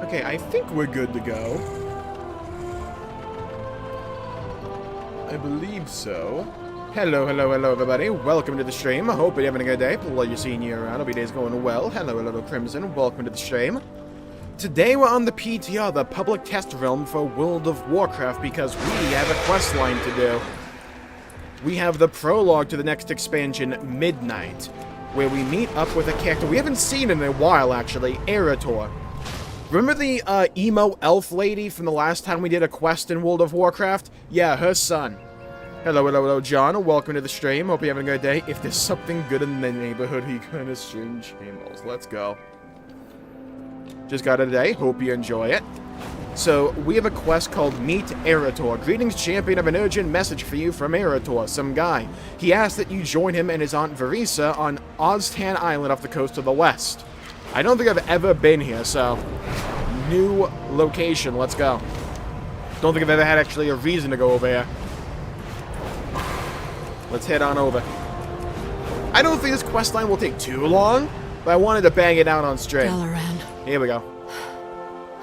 Okay, I think we're good to go. I believe so. Hello, hello, hello, everybody. Welcome to the stream. I hope you're having a good day. Pleasure seeing you around. Hope your day's going well. Hello, hello, Crimson. Welcome to the stream. Today we're on the PTR, the public test realm for World of Warcraft, because we have a quest line to do. We have the prologue to the next expansion, Midnight, where we meet up with a character we haven't seen in a while, actually, Arator. Remember the emo elf lady from the last time we did a quest in World of Warcraft? Yeah, her son. Hello, hello, hello, John. Welcome to the stream. Hope you're having a good day. If there's something good in the neighborhood, you gonna stream Jmulls. Let's go. Just got it today. Hope you enjoy it. So, we have a quest called Meet Arator. Greetings, champion. I have an urgent message for you from Arator, some guy. He asked that you join him and his aunt Verisa on Oztan Island off the coast of the west. I don't think I've ever been here, so... New location. Let's go. Don't think I've ever had actually a reason to go over here. Let's head on over. I don't think this questline will take too long, but I wanted to bang it out on stream. Dalaran. Here we go.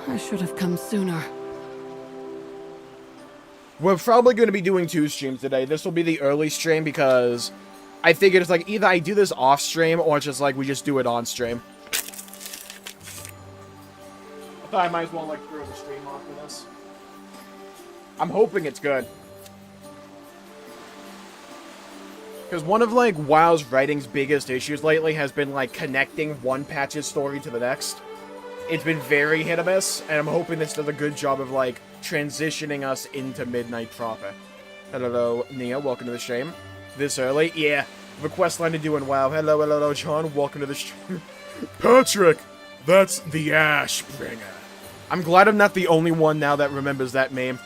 I should have come sooner. We're probably going to be doing 2 streams today. This will be the early stream because I figured it's like either I do this off stream or it's just like we just do it on stream. I thought I might as well like throw the stream off for this. I'm hoping it's good. Because one of like WoW's writing's biggest issues lately has been like connecting one patch's story to the next. It's been very hit or miss, and I'm hoping this does a good job of, like, transitioning us into Midnight proper. Hello, Nia. Welcome to the stream. This early? Yeah. The quest line to do in WoW. Hello, hello, hello, John. Welcome to the stream. Patrick! That's the Ashbringer. I'm glad I'm not the only one now that remembers that meme.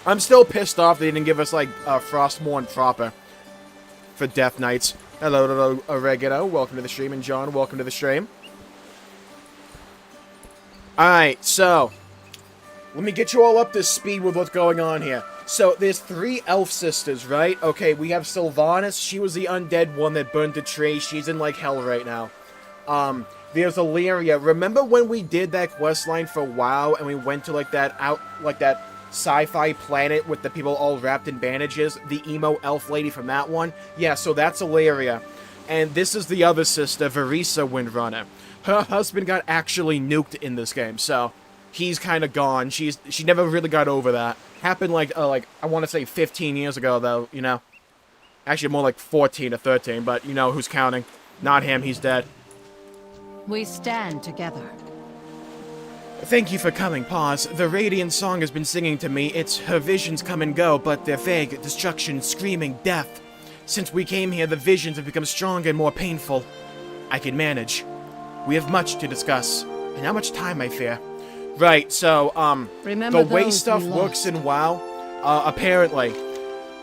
I'm still pissed off they didn't give us, like, Frostmourne proper for Death Knights. Hello, hello, Oregano. Welcome to the stream. And John, welcome to the stream. Alright, so... let me get you all up to speed with what's going on here. So, there's 3 elf sisters, right? Okay, we have Sylvanas. She was the undead one that burned a tree. She's in, like, hell right now. There's Illyria. Remember when we did that questline for WoW and we went to, like, that sci-fi planet with the people all wrapped in bandages, the emo elf lady from that one? Yeah, so that's Ilaria. And this is the other sister, Verisa Windrunner. Her husband got actually nuked in this game, so he's kind of gone. She never really got over that. Happened like I want to say 15 years ago, though, you know. Actually, more like 14 or 13, but you know who's counting. Not him, he's dead. We stand together. Thank you for coming, Pause. The Radiant song has been singing to me. It's her visions come and go, but they're vague, destruction, screaming, death. Since we came here, the visions have become stronger and more painful. I can manage. We have much to discuss, and how much time I fear. Right, so, Remember the way stuff works in WoW, apparently.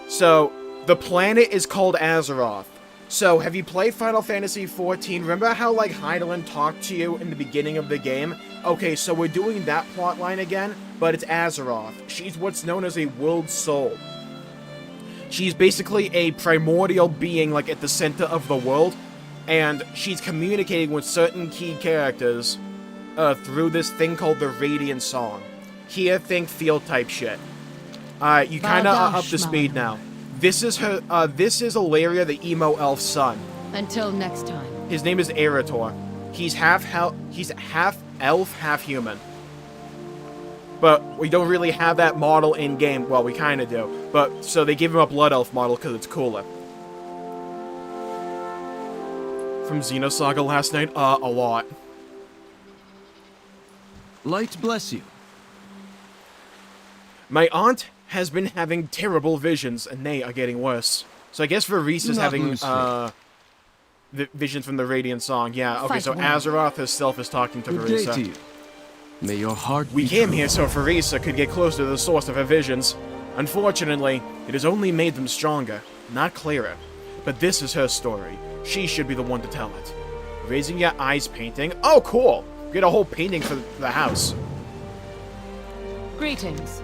So, the planet is called Azeroth. So, have you played Final Fantasy XIV? Remember how, like, Hydaelyn talked to you in the beginning of the game? Okay, so we're doing that plotline again, but it's Azeroth. She's what's known as a world soul. She's basically a primordial being, like, at the center of the world, and she's communicating with certain key characters through this thing called the Radiant Song. Hear, think, feel type shit. Alright, you kinda are up to speed now. This is her, this is Ilaria, the emo elf son. Until next time. His name is Arator. He's half elf, half human. But we don't really have that model in-game. Well, we kinda do. But, so they give him a blood elf model because it's cooler. From Xenosaga last night? A lot. Light bless you. My aunt has been having terrible visions, and they are getting worse. So I guess Varese is having, the visions from the Radiant Song. Yeah, okay, so Azeroth herself is talking to Good day to Varese. you. May your heart We be came true. here so Varese could get closer to the source of her visions. Unfortunately, it has only made them stronger, not clearer. But this is her story. She should be the one to tell it. Raising your eyes painting. Oh, cool! Get a whole painting for the house. Greetings.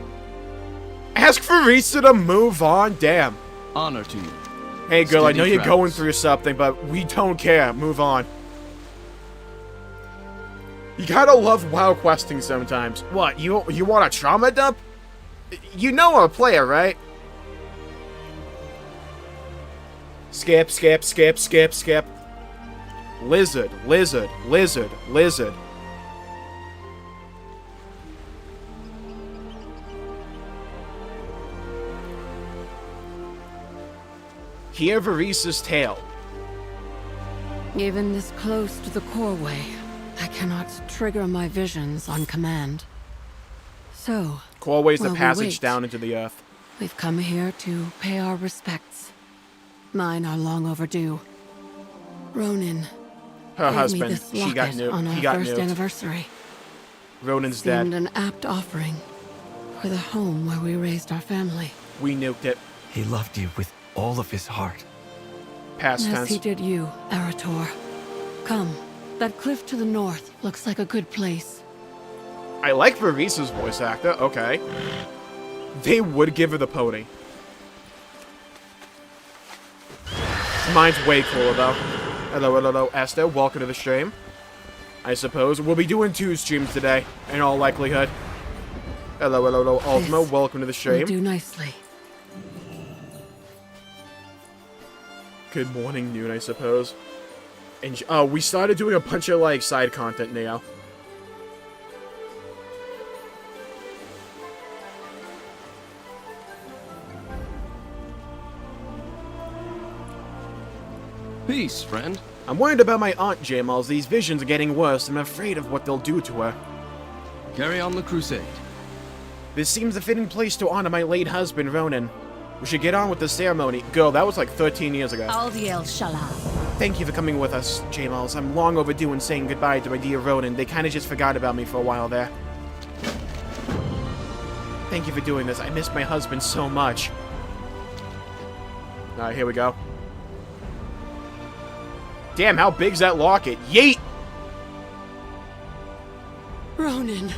Ask Varese to move on, damn. Honor to you. Hey girl, I know Steady you're going travels. through something, but we don't care. Move on. You gotta love WoW questing sometimes. What, you want a trauma dump? You know I'm a player, right? Skip, skip, skip, skip, skip. Lizard, lizard, lizard, lizard. Hear Varisa's tale. Even this close to the coreway, I cannot trigger my visions on command. So, Coreway's the while we passage wait, down into the earth. we've come here to pay our respects. Mine are long overdue. Ronin Her gave husband, me this she got locket on nuked. our He got first nuked. anniversary. Ronin's Seemed dead. an apt offering for the home where we raised our family. We nuked it. He loved you with all of his heart. Past As tense. he did you, Arator. Come, that cliff to the north looks like a good place. I like Varisa's voice actor. Okay. They would give her the pony. Mine's way cooler, though. Hello, hello, hello, Esther. Welcome to the stream. I suppose we'll be doing 2 streams today, in all likelihood. Hello, hello, hello, Ultima. This Welcome to the will stream. do nicely. Good morning, noon, I suppose. And we started doing a bunch of, like, side content now. Peace, friend. I'm worried about my Aunt Jmulls. These visions are getting worse. I'm afraid of what they'll do to her. Carry on the crusade. This seems a fitting place to honor my late husband, Ronin. We should get on with the ceremony. Girl, that was like 13 years ago. Aldiel Shala. Thank you for coming with us, Jmulls. I'm long overdue in saying goodbye to my dear Ronin. They kind of just forgot about me for a while there. Thank you for doing this. I miss my husband so much. Alright, here we go. Damn, how big's that locket? Yeet! Ronin.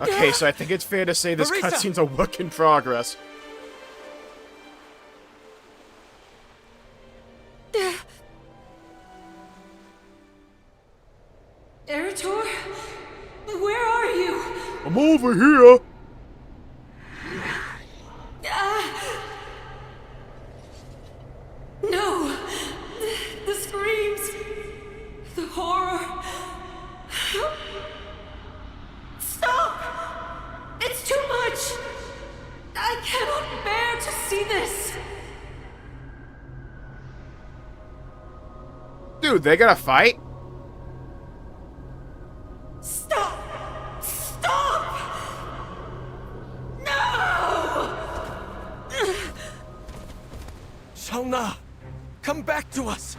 Okay, so I think it's fair to say this Marisa! cutscene's a work in progress. Arator? Where are you? I'm over here! No! The screams! The horror! Stop! It's too much! I cannot bear to see this! Dude, they gotta fight? Stop! Stop! No! Shalna, come back to us.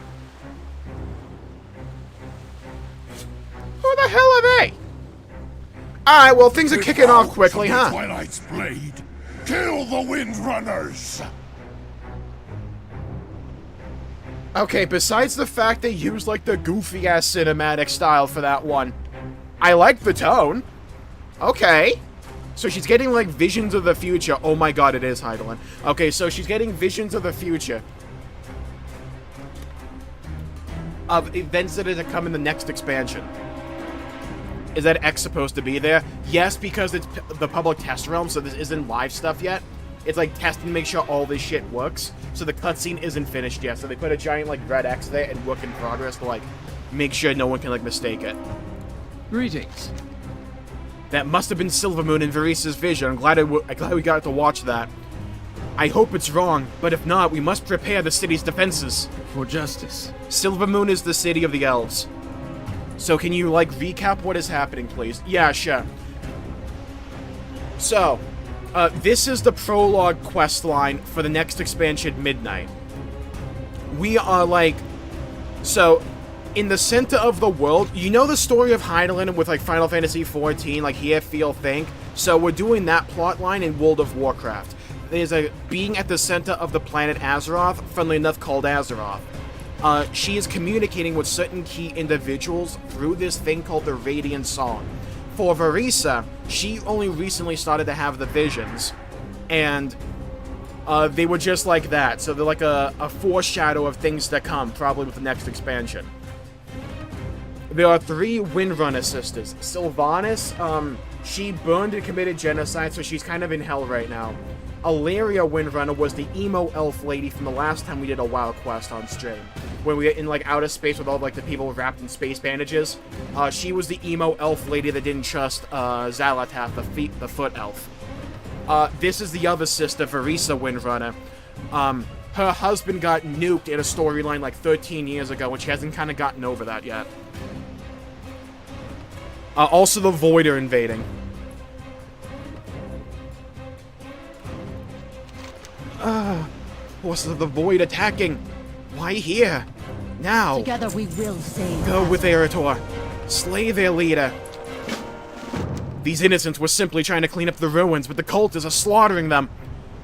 Who the hell are they? Alright, well, things are kicking off quickly, huh? Twilight's blade. Kill the Windrunners. Okay, besides the fact they used, like, the goofy-ass cinematic style for that one, I like the tone. Okay. So she's getting, like, visions of the future. Oh my god, it is Heidelin. Okay, so she's getting visions of the future. Of events that are to come in the next expansion. Is that X supposed to be there? Yes, because it's the public test realm, so this isn't live stuff yet. It's like testing to make sure all this shit works. So the cutscene isn't finished yet. So they put a giant like red X there and work in progress to like make sure no one can like mistake it. Greetings. That must have been Silvermoon and Varisa's vision. I'm glad we got to watch that. I hope it's wrong, but if not, we must prepare the city's defenses. For justice. Silvermoon is the city of the elves. So can you like recap what is happening, please? Yeah, sure. So, this is the prologue quest line for the next expansion, Midnight. We are like... So, in the center of the world, you know the story of Heidelin with like Final Fantasy XIV, like Hear, Feel, Think? So we're doing that plot line in World of Warcraft. There's a being at the center of the planet Azeroth, funnily enough called Azeroth. She is communicating with certain key individuals through this thing called the Radiant Song. For Varisa, she only recently started to have the visions, and they were just like that. So they're like a foreshadow of things to come, probably with the next expansion. There are 3 Windrunner sisters. Sylvanas, she burned and committed genocide, so she's kind of in hell right now. Ilaria Windrunner was the emo elf lady from the last time we did a WoW quest on stream. When we were in, like, outer space with all, like, the people wrapped in space bandages. She was the emo elf lady that didn't trust, Xalatath, the foot elf. This is the other sister, Verisa Windrunner. Her husband got nuked in a storyline like 13 years ago, and she hasn't kind of gotten over that yet. Also, the Void are invading. What's the Void attacking? Why here? Now! Together we will save. Go with Arator. Slay their leader. These innocents were simply trying to clean up the ruins, but the cultists are slaughtering them.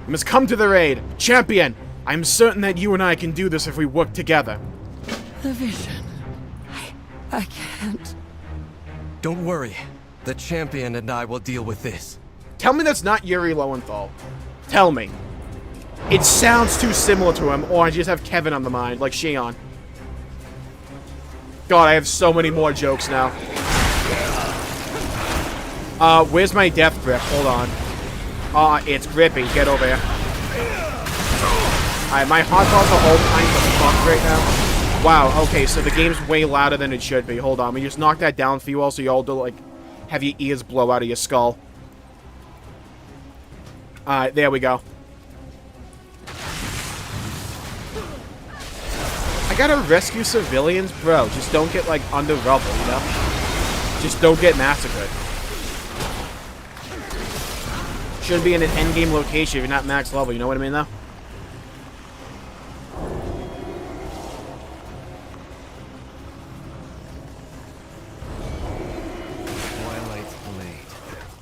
We must come to their aid. Champion, I'm certain that you and I can do this if we work together. The vision. I can't. Don't worry. The champion and I will deal with this. Tell me that's not Yuri Lowenthal. Tell me. It sounds too similar to him, or I just have Kevin on the mind, like Shion. God, I have so many more jokes now. Where's my death grip? Hold on. It's grippy. Get over here. Alright, my hotbots are all kinds of fucked right now. Wow, okay, so the game's way louder than it should be. Hold on, we just knocked that down for you all so you all do, like, have your ears blow out of your skull. Alright, there we go. I gotta rescue civilians? Bro, just don't get, like, under rubble, you know? Just don't get massacred. Shouldn't be in an endgame location if you're not max level, you know what I mean, though? Twilight's blade.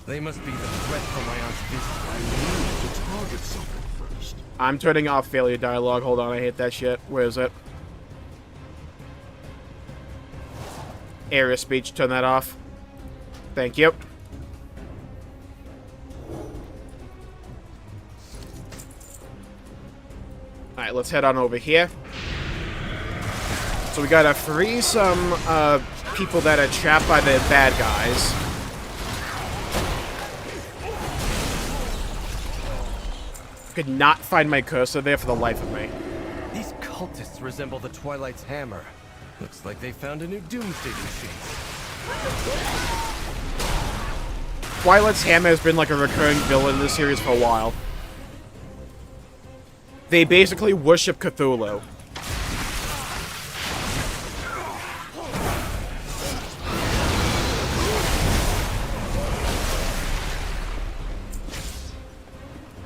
They must be the threat from my aunt's vision. I need to target something first. I'm turning off failure dialogue. Hold on, I hate that shit. Where is it? Area speech, turn that off. Thank you. Alright, let's head on over here. So we gotta free some people that are trapped by the bad guys. Could not find my cursor there for the life of me. These cultists resemble the Twilight's hammer. Looks like they found a new doomsday machine. Twilight's hammer has been like a recurring villain in this series for a while. They basically worship Cthulhu.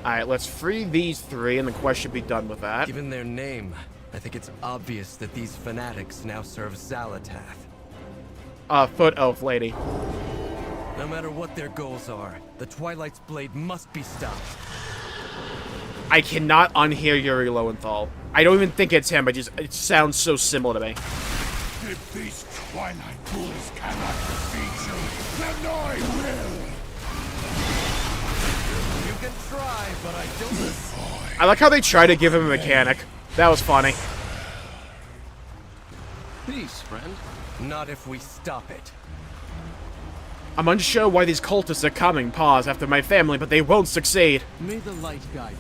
Alright, let's free these 3 and the quest should be done with that. Given their name, I think it's obvious that these fanatics now serve Xalatath. Foot elf lady. No matter what their goals are, the Twilight's blade must be stopped. I cannot unhear Yuri Lowenthal. I don't even think it's him, but just it sounds so similar to me. If these Twilight ghouls cannot defeat you, then I will! You can try, but I don't... I like how they try to give him a mechanic. That was funny. Peace, friend. Not if we stop it. I'm unsure why these cultists are coming, pause, after my family, but they won't succeed. May the light guide you.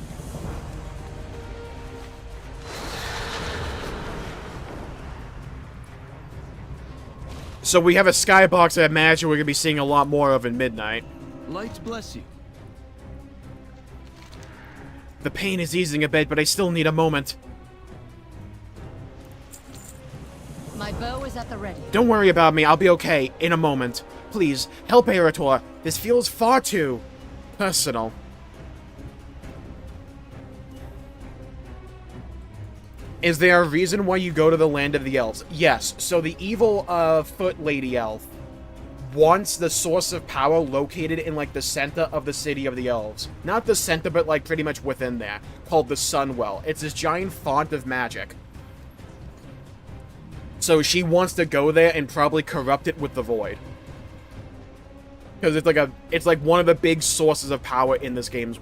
So we have a skybox I imagine we're going to be seeing a lot more of in Midnight. Light bless you. The pain is easing a bit, but I still need a moment. My bow is at the ready. Don't worry about me, I'll be okay, in a moment. Please, help Arator. This feels far too... personal. Is there a reason why you go to the land of the elves? Yes, so the evil, foot lady elf wants the source of power located in, like, the center of the city of the elves. Not the center, but, like, pretty much within there, called the Sunwell. It's this giant font of magic. So she wants to go there and probably corrupt it with the Void. Because it's like one of the big sources of power in this game's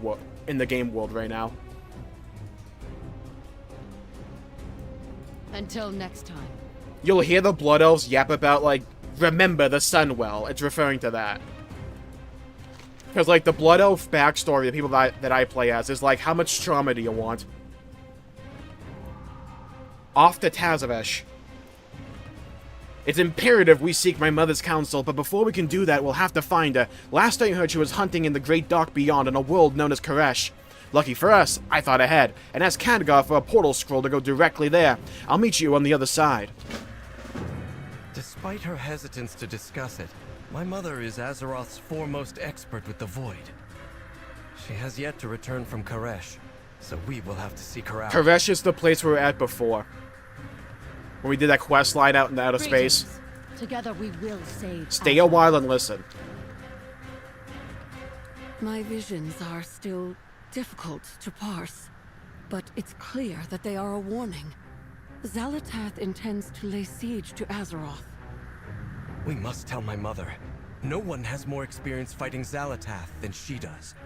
in the game world right now. Until next time. You'll hear the Blood Elves yap about, like, remember the Sunwell. It's referring to that. Because, like, the Blood Elf backstory, the people that I play as, is like, how much trauma do you want? Off to Tazavesh. It's imperative we seek my mother's counsel, but before we can do that, we'll have to find her. Last I heard, she was hunting in the great dark beyond in a world known as Koresh. Lucky for us, I thought ahead, and asked Khadgar for a portal scroll to go directly there. I'll meet you on the other side. Despite her hesitance to discuss it, my mother is Azeroth's foremost expert with the Void. She has yet to return from Koresh, so we will have to seek her out. Koresh is the place we were at before. When we did that quest line out in outer space. Together we will save. Stay a while and listen. My visions are still difficult to parse, but it's clear that they are a warning. Xalatath intends to lay siege to Azeroth. We must tell my mother. No one has more experience fighting Xalatath than she does.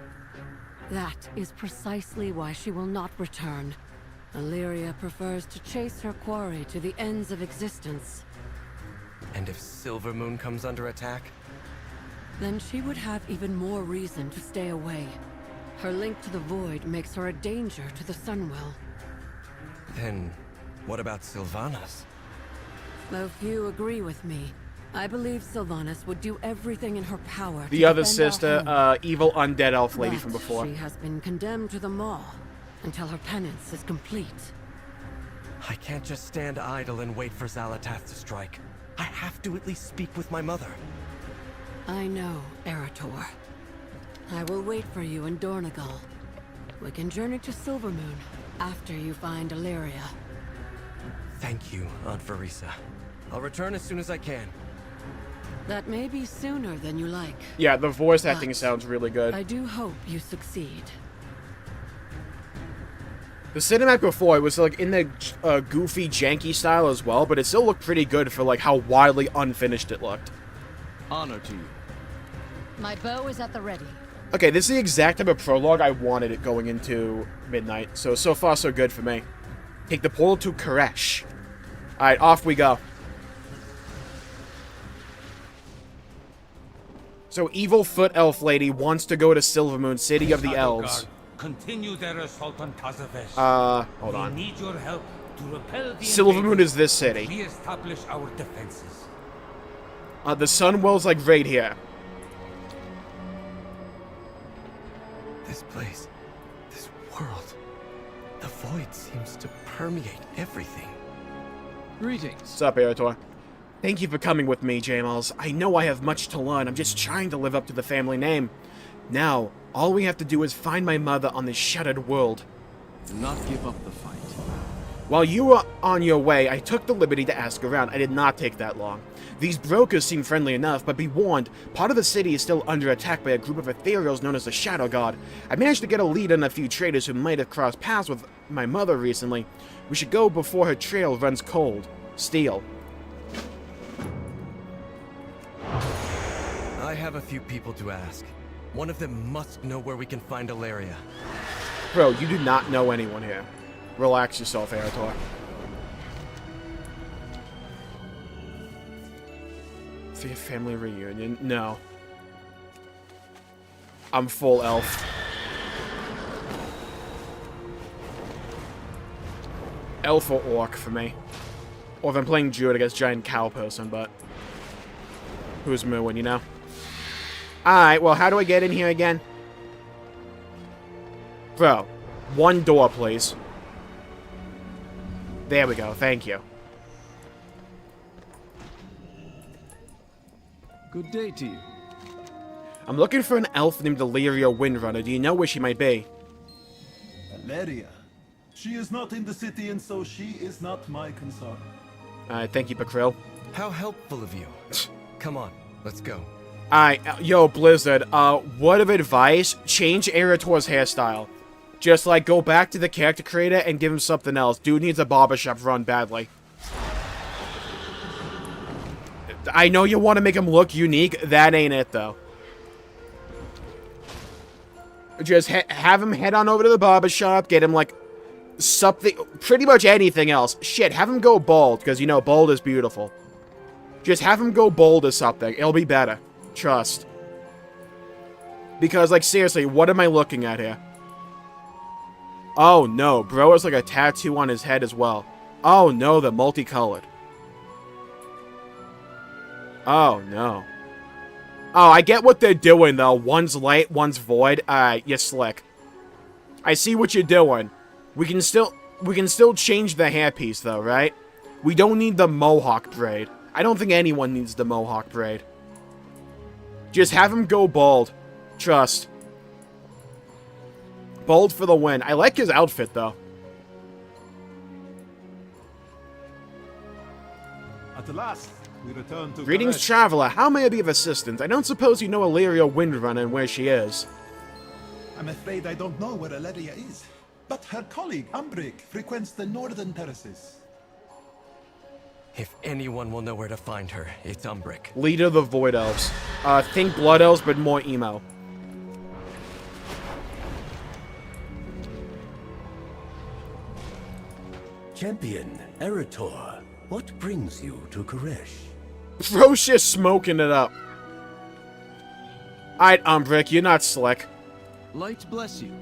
That is precisely why she will not return. Illyria prefers to chase her quarry to the ends of existence. And if Silvermoon comes under attack? Then she would have even more reason to stay away. Her link to the Void makes her a danger to the Sunwell. Then, what about Sylvanas? Though few agree with me, I believe Sylvanas would do everything in her power The to other defend our sister, home. evil undead elf lady But from before. she has been condemned to the Maw until her penance is complete. I can't just stand idle and wait for Xalatath to strike. I have to at least speak with my mother. I know, Arator. I will wait for you in Dornagal. We can journey to Silvermoon after you find Illyria. Thank you, Aunt Farisa. I'll return as soon as I can. That may be sooner than you like. Yeah, the voice acting But sounds really good. I do hope you succeed. The cinematic before, it was like in the goofy, janky style as well, but it still looked pretty good for like how wildly unfinished it looked. Honor to you. My bow is at the ready. Okay, this is the exact type of prologue I wanted it going into midnight, so far so good for me. Take the portal to Koresh. Alright, off we go. So, evil foot elf lady wants to go to Silvermoon, city of the elves. Continue their assault on Tazavesh. Hold on. We need your help to repel the Silvermoon invaders is this city. and re-establish our defenses. The Sunwell's like right here. This place, this world, the Void seems to permeate everything. Greetings. What's up, Arator? Thank you for coming with me, Jmulls. I know I have much to learn. I'm just trying to live up to the family name. Now, all we have to do is find my mother on this shattered world. Do not give up the fight. While you were on your way, I took the liberty to ask around. I did not take that long. These brokers seem friendly enough, but be warned, part of the city is still under attack by a group of ethereals known as the Shadow God. I managed to get a lead on a few traders who might have crossed paths with my mother recently. We should go before her trail runs cold. Steal. I have a few people to ask. One of them must know where we can find Illyria. Bro, you do not know anyone here. Relax yourself, Arator. For your family reunion? No. I'm full elf. Elf or orc for me. Or if I'm playing Druid, I guess giant cow person, but... who's mooing, you know? Alright, well, how do I get in here again? Bro, one door, please. There we go, thank you. Good day to you. I'm looking for an elf named Illyria Windrunner. Do you know where she might be? Valeria. She is not in the city, and so she is not my concern. Alright, thank you, Pakril. How helpful of you. Come on, let's go. Alright, yo, Blizzard, word of advice, change Arator's hairstyle. Just, like, go back to the character creator and give him something else. Dude needs a barbershop run badly. I know you want to make him look unique, that ain't it, though. Just have him head on over to the barbershop, get him, like, something, pretty much anything else. Shit, have him go bald, because, you know, bald is beautiful. Just have him go bold or something. It'll be better. Trust. Because, like, seriously, what am I looking at here? Oh, no. Bro has, like, a tattoo on his head as well. Oh, no, they're multicolored. Oh, no. Oh, I get what they're doing, though. One's light, one's void. Alright, you're slick. I see what you're doing. We can still change the hairpiece, though, right? We don't need the mohawk braid. I don't think anyone needs the mohawk braid. Just have him go bald. Trust. Bold for the win. I like his outfit, though. At last, we return to Greetings, Karesh. traveler. How may I be of assistance? I don't suppose you know Illyria Windrunner and where she is. I'm afraid I don't know where Aleria is, but her colleague, Umbric, frequents the northern terraces. If anyone will know where to find her, it's Umbric. Leader of the Void Elves. Think Blood Elves, but more emo. Champion, Arator, what brings you to Karesh? Bro's just smoking it up. Alright, Umbric, you're not slick. Light bless you.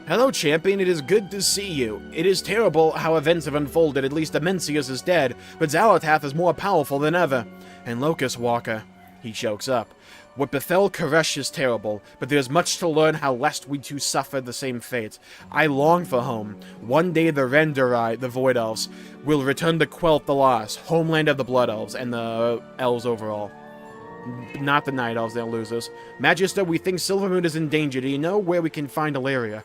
Hello, champion. It is good to see you. It is terrible how events have unfolded. At least Amencius is dead, but Xalatath is more powerful than ever. And Locust Walker, he chokes up. What befell Karesh is terrible, but there is much to learn how lest we too suffer the same fate. I long for home. One day the Renderai, the Void Elves, will return to Quel'th the Lost, homeland of the Blood Elves, and the Elves overall. Not the Night Elves, they're losers. Magister, we think Silvermoon is in danger. Do you know where we can find Illyria?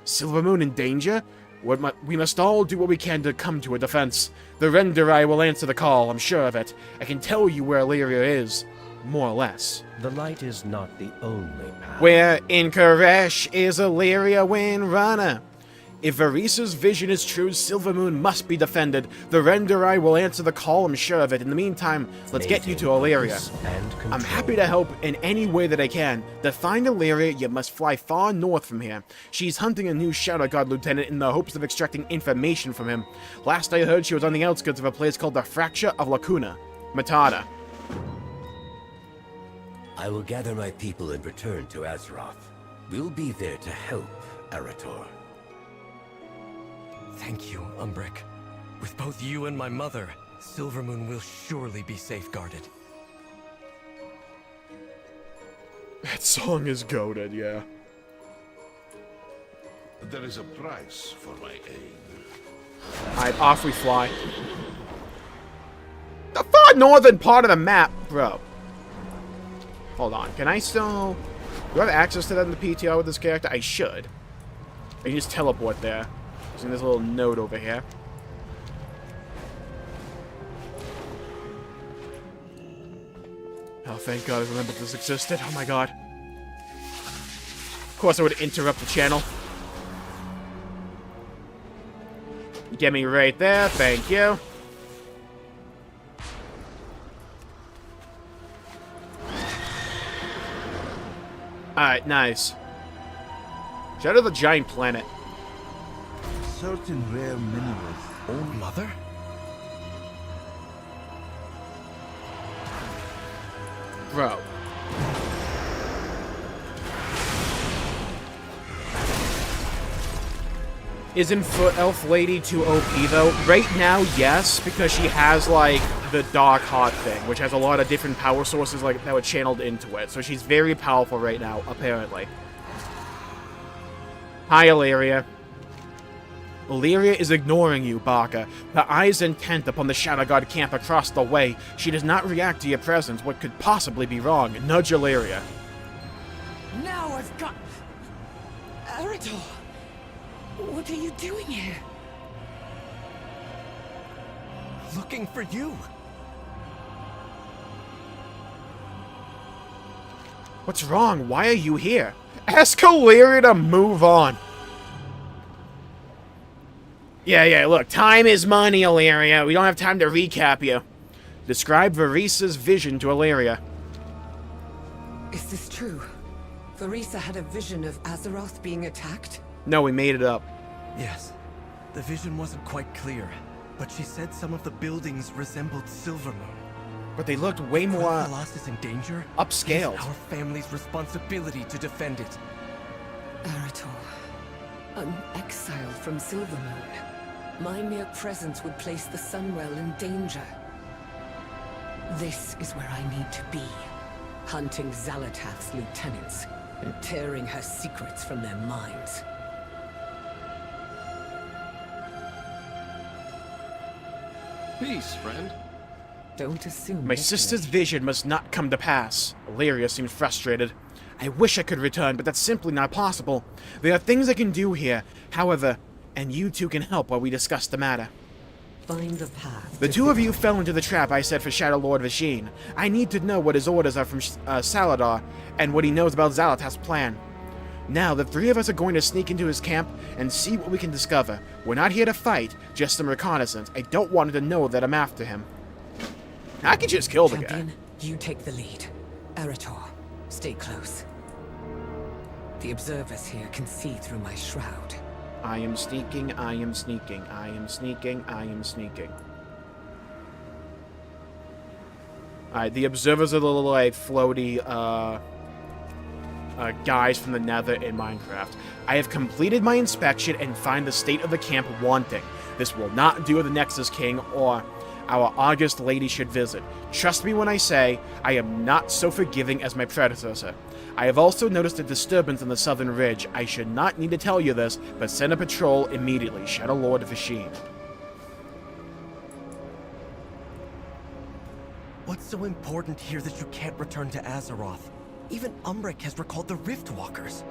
Silvermoon in danger? We must all do what we can to come to her defense. The Renderai will answer the call, I'm sure of it. I can tell you where Illyria is. More or less. The light is not the only path. Where in Karesh is Illyria Windrunner? If Varisa's vision is true, Silvermoon must be defended. The Renderai will answer the call, I'm sure of it. In the meantime, let's get you to Illyria. I'm happy to help in any way that I can. To find Illyria, you must fly far north from here. She's hunting a new Shadow God lieutenant in the hopes of extracting information from him. Last I heard, she was on the outskirts of a place called the Fracture of Lacuna. Matata. I will gather my people and return to Azeroth. We'll be there to help, Arator. Thank you, Umbric. With both you and my mother, Silvermoon will surely be safeguarded. That song is goated, yeah. There is a price for my aid. Alright, off we fly. The far northern part of the map, bro. Hold on, can I still... Do I have access to that in the PTR with this character? I should. I can just teleport there. Using this little node over here. Oh, thank God I remembered this existed. Oh my God. Of course I would interrupt the channel. Get me right there, thank you. Alright, nice. Shadow of the Giant Planet. Certain rare minerals. Old mother? Bro. Isn't Foot Elf Lady too OP though? Right now, yes, because she has like the Dark Heart thing, which has a lot of different power sources like that were channeled into it. So she's very powerful right now, apparently. Hi, Illyria. Illyria is ignoring you, Baka. Her eyes intent upon the Shadow God camp across the way. She does not react to your presence. What could possibly be wrong? Nudge Illyria. Now I've got... Arator! What are you doing here? Looking for you. What's wrong? Why are you here? Ask Illyria to move on. Yeah, look, time is money, Illyria. We don't have time to recap you. Describe Varisa's vision to Illyria. Is this true? Varisa had a vision of Azeroth being attacked? No, we made it up. Yes. The vision wasn't quite clear, but she said some of the buildings resembled Silvermoon. but they looked way more Quel'Thalas is in danger? upscaled. It is our family's responsibility to defend it. Arator, I'm exiled from Silvermoon. My mere presence would place the Sunwell in danger. This is where I need to be, hunting Xalatath's lieutenants and tearing her secrets from their minds. Peace, friend. Don't assume My victory. sister's vision must not come to pass. Illyria seemed frustrated. I wish I could return, but that's simply not possible. There are things I can do here, however, and you two can help while we discuss the matter. Find the path. The two of you fell into the trap I set for Shadow Lord Vasheen. I need to know what his orders are from Saladar, and what he knows about Xalatath's plan. Now, the three of us are going to sneak into his camp and see what we can discover. We're not here to fight, just some reconnaissance. I don't want him to know that I'm after him. I could just kill the guy. Champion, you take the lead. Arator, stay close. The observers here can see through my shroud. I am sneaking, I am sneaking, I am sneaking, I am sneaking. Alright, the observers are the little, like, floaty, guys from the Nether in Minecraft. I have completed my inspection and find the state of the camp wanting. This will not do the Nexus King or our August Lady should visit. Trust me when I say, I am not so forgiving as my predecessor. I have also noticed a disturbance on the southern ridge. I should not need to tell you this, but send a patrol immediately. Shadow Lord Vasheen. What's so important here that you can't return to Azeroth? Even Umbric has recalled the Riftwalkers.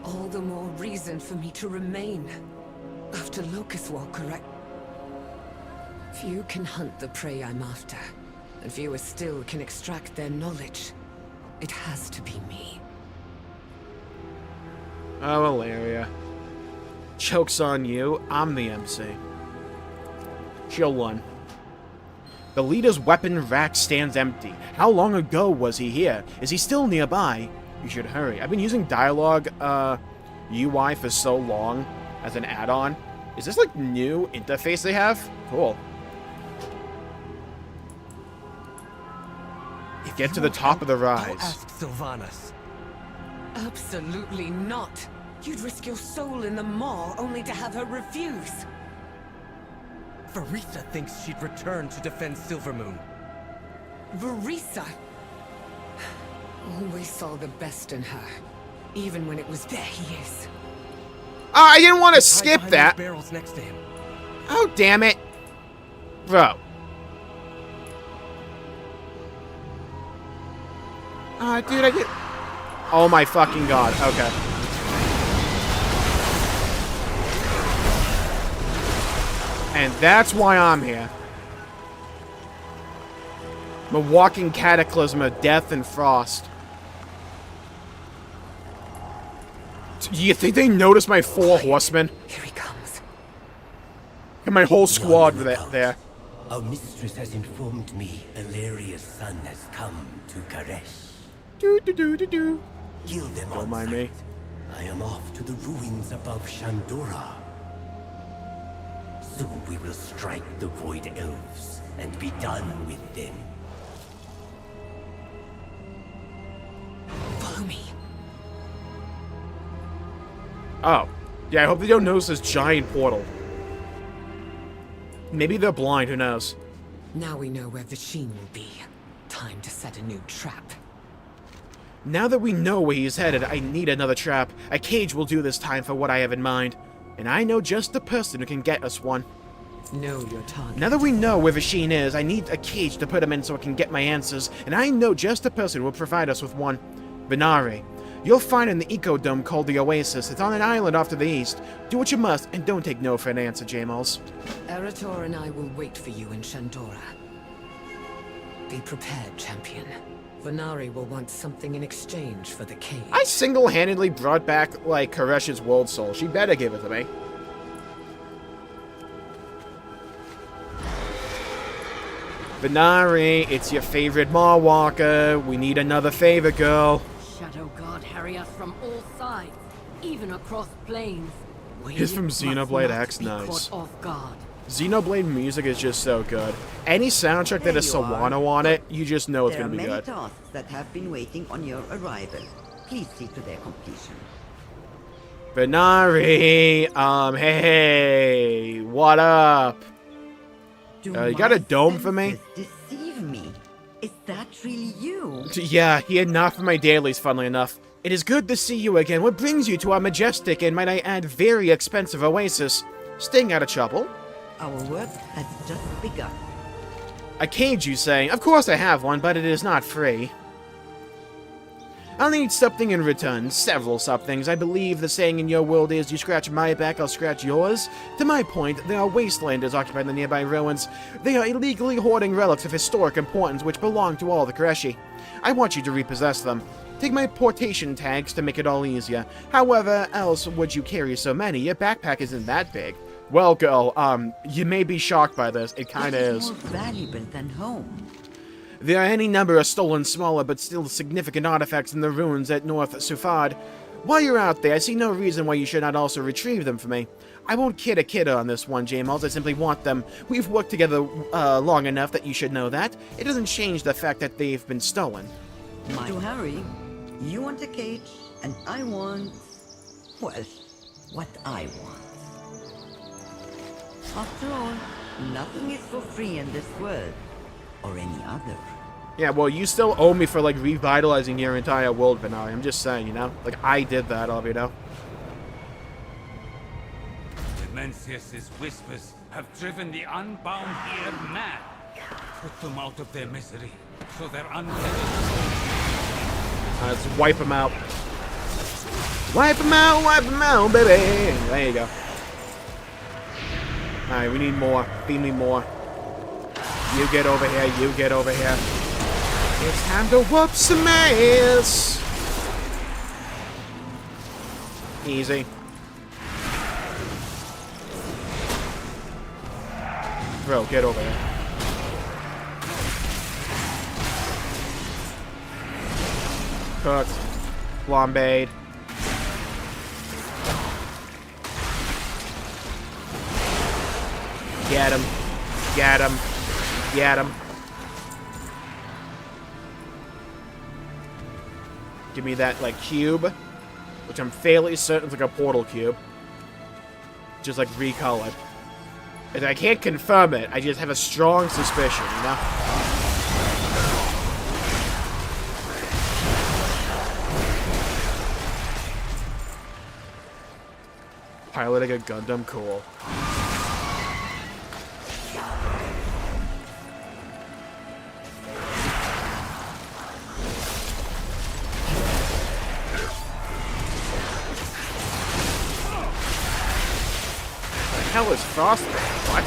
All the more reason for me to remain. After Locust Walker, few can hunt the prey I'm after, and fewer still can extract their knowledge. It has to be me. Oh, Illyria. Joke's on you. I'm the MC. Chill one. The leader's weapon rack stands empty. How long ago was he here? Is he still nearby? You should hurry. I've been using dialogue UI for so long as an add-on. Is this like new interface they have? Cool. Get to the top of the rise. I'll ask Sylvanas. Absolutely not. You'd risk your soul in the maw only to have her refuse. Vereesa thinks she'd return to defend Silvermoon. Vereesa always saw the best in her, even when it was there he is. I didn't want to skip that. Barrels next to him. Oh, damn it. Bro. Dude, I get... Oh my fucking god. Okay. And that's why I'm here. I'm a walking cataclysm of death and frost. Do you think they noticed my 4 horsemen? Here he comes. And my whole squad there. Our mistress has informed me Illyria's son has come to Karesh. Kill them Don't on mind sight. me. I am off to the ruins above Shandora. Soon we will strike the Void Elves and be done with them. Follow me. Oh. Yeah, I hope they don't notice this giant portal. Maybe they're blind, who knows? Now we know where Vasheen will be. Time to set a new trap. Now that we know where he's headed, I need another trap. A cage will do this time for what I have in mind. And I know just the person who can get us one. Know your target. Now that we know where Vasheen is, I need a cage to put him in so I can get my answers. And I know just the person who will provide us with one. Venari. You'll find it in the ecodome called the Oasis. It's on an island off to the east. Do what you must, and don't take no for an answer, Jmulls. Arator and I will wait for you in Shandora. Be prepared, champion. Venari will want something in exchange for the cage. I single-handedly brought back, like, Karesh's world soul. She better give it to me. Venari, it's your favorite Mawwalker. We need another favor, girl. Shadow God harry us from all sides, even across plains. He's from Xenoblade X, nice. Caught off guard. Xenoblade music is just so good. Any soundtrack that has Sawano on it, you just know it's going to be good. There are many tasks that have been waiting on your arrival. Please see to their completion. Venari, hey, what up? You got a dome for me? Deceive me. Is that really you? Yeah, he had not for my dailies, funnily enough. It is good to see you again. What brings you to our majestic and, might I add, very expensive oasis? Staying out of trouble? Our work has just begun. A cage, you say? Of course I have one, but it is not free. I'll need something in return. Several somethings. I believe the saying in your world is, you scratch my back, I'll scratch yours. To my point, there are wastelanders occupying the nearby ruins. They are illegally hoarding relics of historic importance which belong to all the Koreshi. I want you to repossess them. Take my portation tags to make it all easier. However else would you carry so many? Your backpack isn't that big. Well, girl, you may be shocked by this. It kinda is. More valuable than home. There are any number of stolen smaller but still significant artifacts in the ruins at North Sufad. While you're out there, I see no reason why you should not also retrieve them for me. I won't kid a kidder on this one, Jmulls. I simply want them. We've worked together long enough that you should know that. It doesn't change the fact that they've been stolen. To hurry, you want a cage, and I want... well, what I want. After all, nothing is for free in this world. Or any other. Yeah, well, you still owe me for, like, revitalizing your entire world, Venari. I'm just saying, you know? Like, I did that, you know? Mencius's whispers have driven the unbound here mad. Put them out of their misery, so they're untethered. Let's wipe them out. Wipe them out, baby! There you go. Alright, we need more. Feed me more. You get over here, you get over here. It's time to whoop some ass! Easy. Bro, get over here. Cooked. Flambéed. Get him. Get him. Get him. Give me that, like, cube. Which I'm fairly certain is like a portal cube. Just, like, recolored. And I can't confirm it. I just have a strong suspicion, you know? Piloting a Gundam, cool. Hell is Frostbite? What?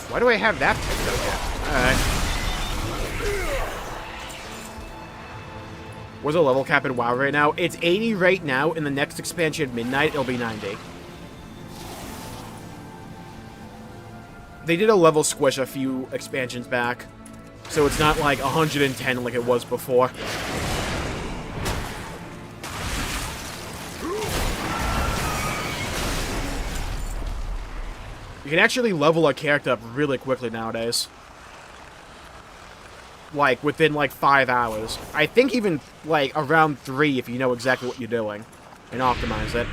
Why do I have that picked up here? Alright. What's the level cap in WoW right now? It's 80 right now. In the next expansion, Midnight, it'll be 90. They did a level squish a few expansions back. So it's not like 110 like it was before. You can actually level a character up really quickly nowadays. Like, within, like, 5 hours. I think even, like, around 3 if you know exactly what you're doing. And optimize it.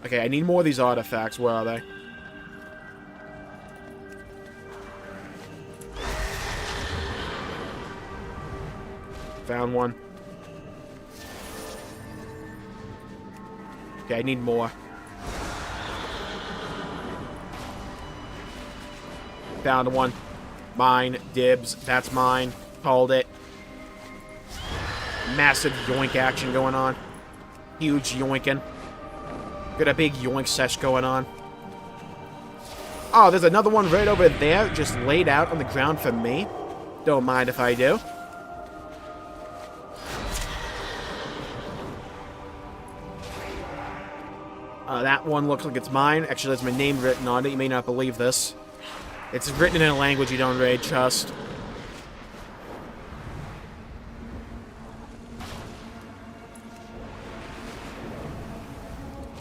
Okay, I need more of these artifacts. Where are they? Found one. Okay, I need more. Found one. Mine. Dibs. That's mine. Called it. Massive yoink action going on. Huge yoinking. Got a big yoink sesh going on. Oh, there's another one right over there, just laid out on the ground for me. Don't mind if I do. That one looks like it's mine. Actually, there's my name written on it. You may not believe this. It's written in a language you don't really trust.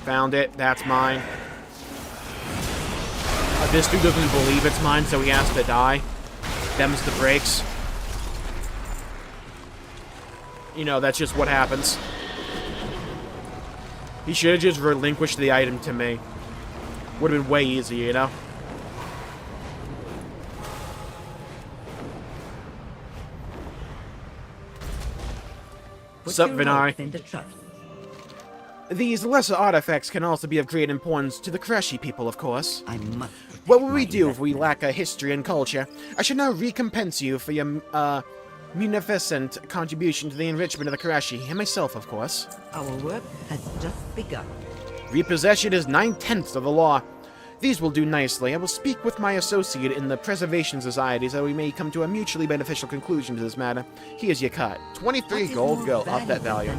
Found it. That's mine. This dude doesn't believe it's mine, so he has to die. Them's the breaks. You know, that's just what happens. He should have just relinquished the item to me. Would have been way easier, you know? Sup, Vinari? These lesser artifacts can also be of great importance to the Kreshi people, of course. I must. What will we do if we lack a history and culture? I should now recompense you for your munificent contribution to the enrichment of the Kreshi, and myself, of course. Our work has just begun. Repossession is 9/10 of the law. These will do nicely. I will speak with my associate in the Preservation Society so we may come to a mutually beneficial conclusion to this matter. Here's your cut. 23 gold off that value.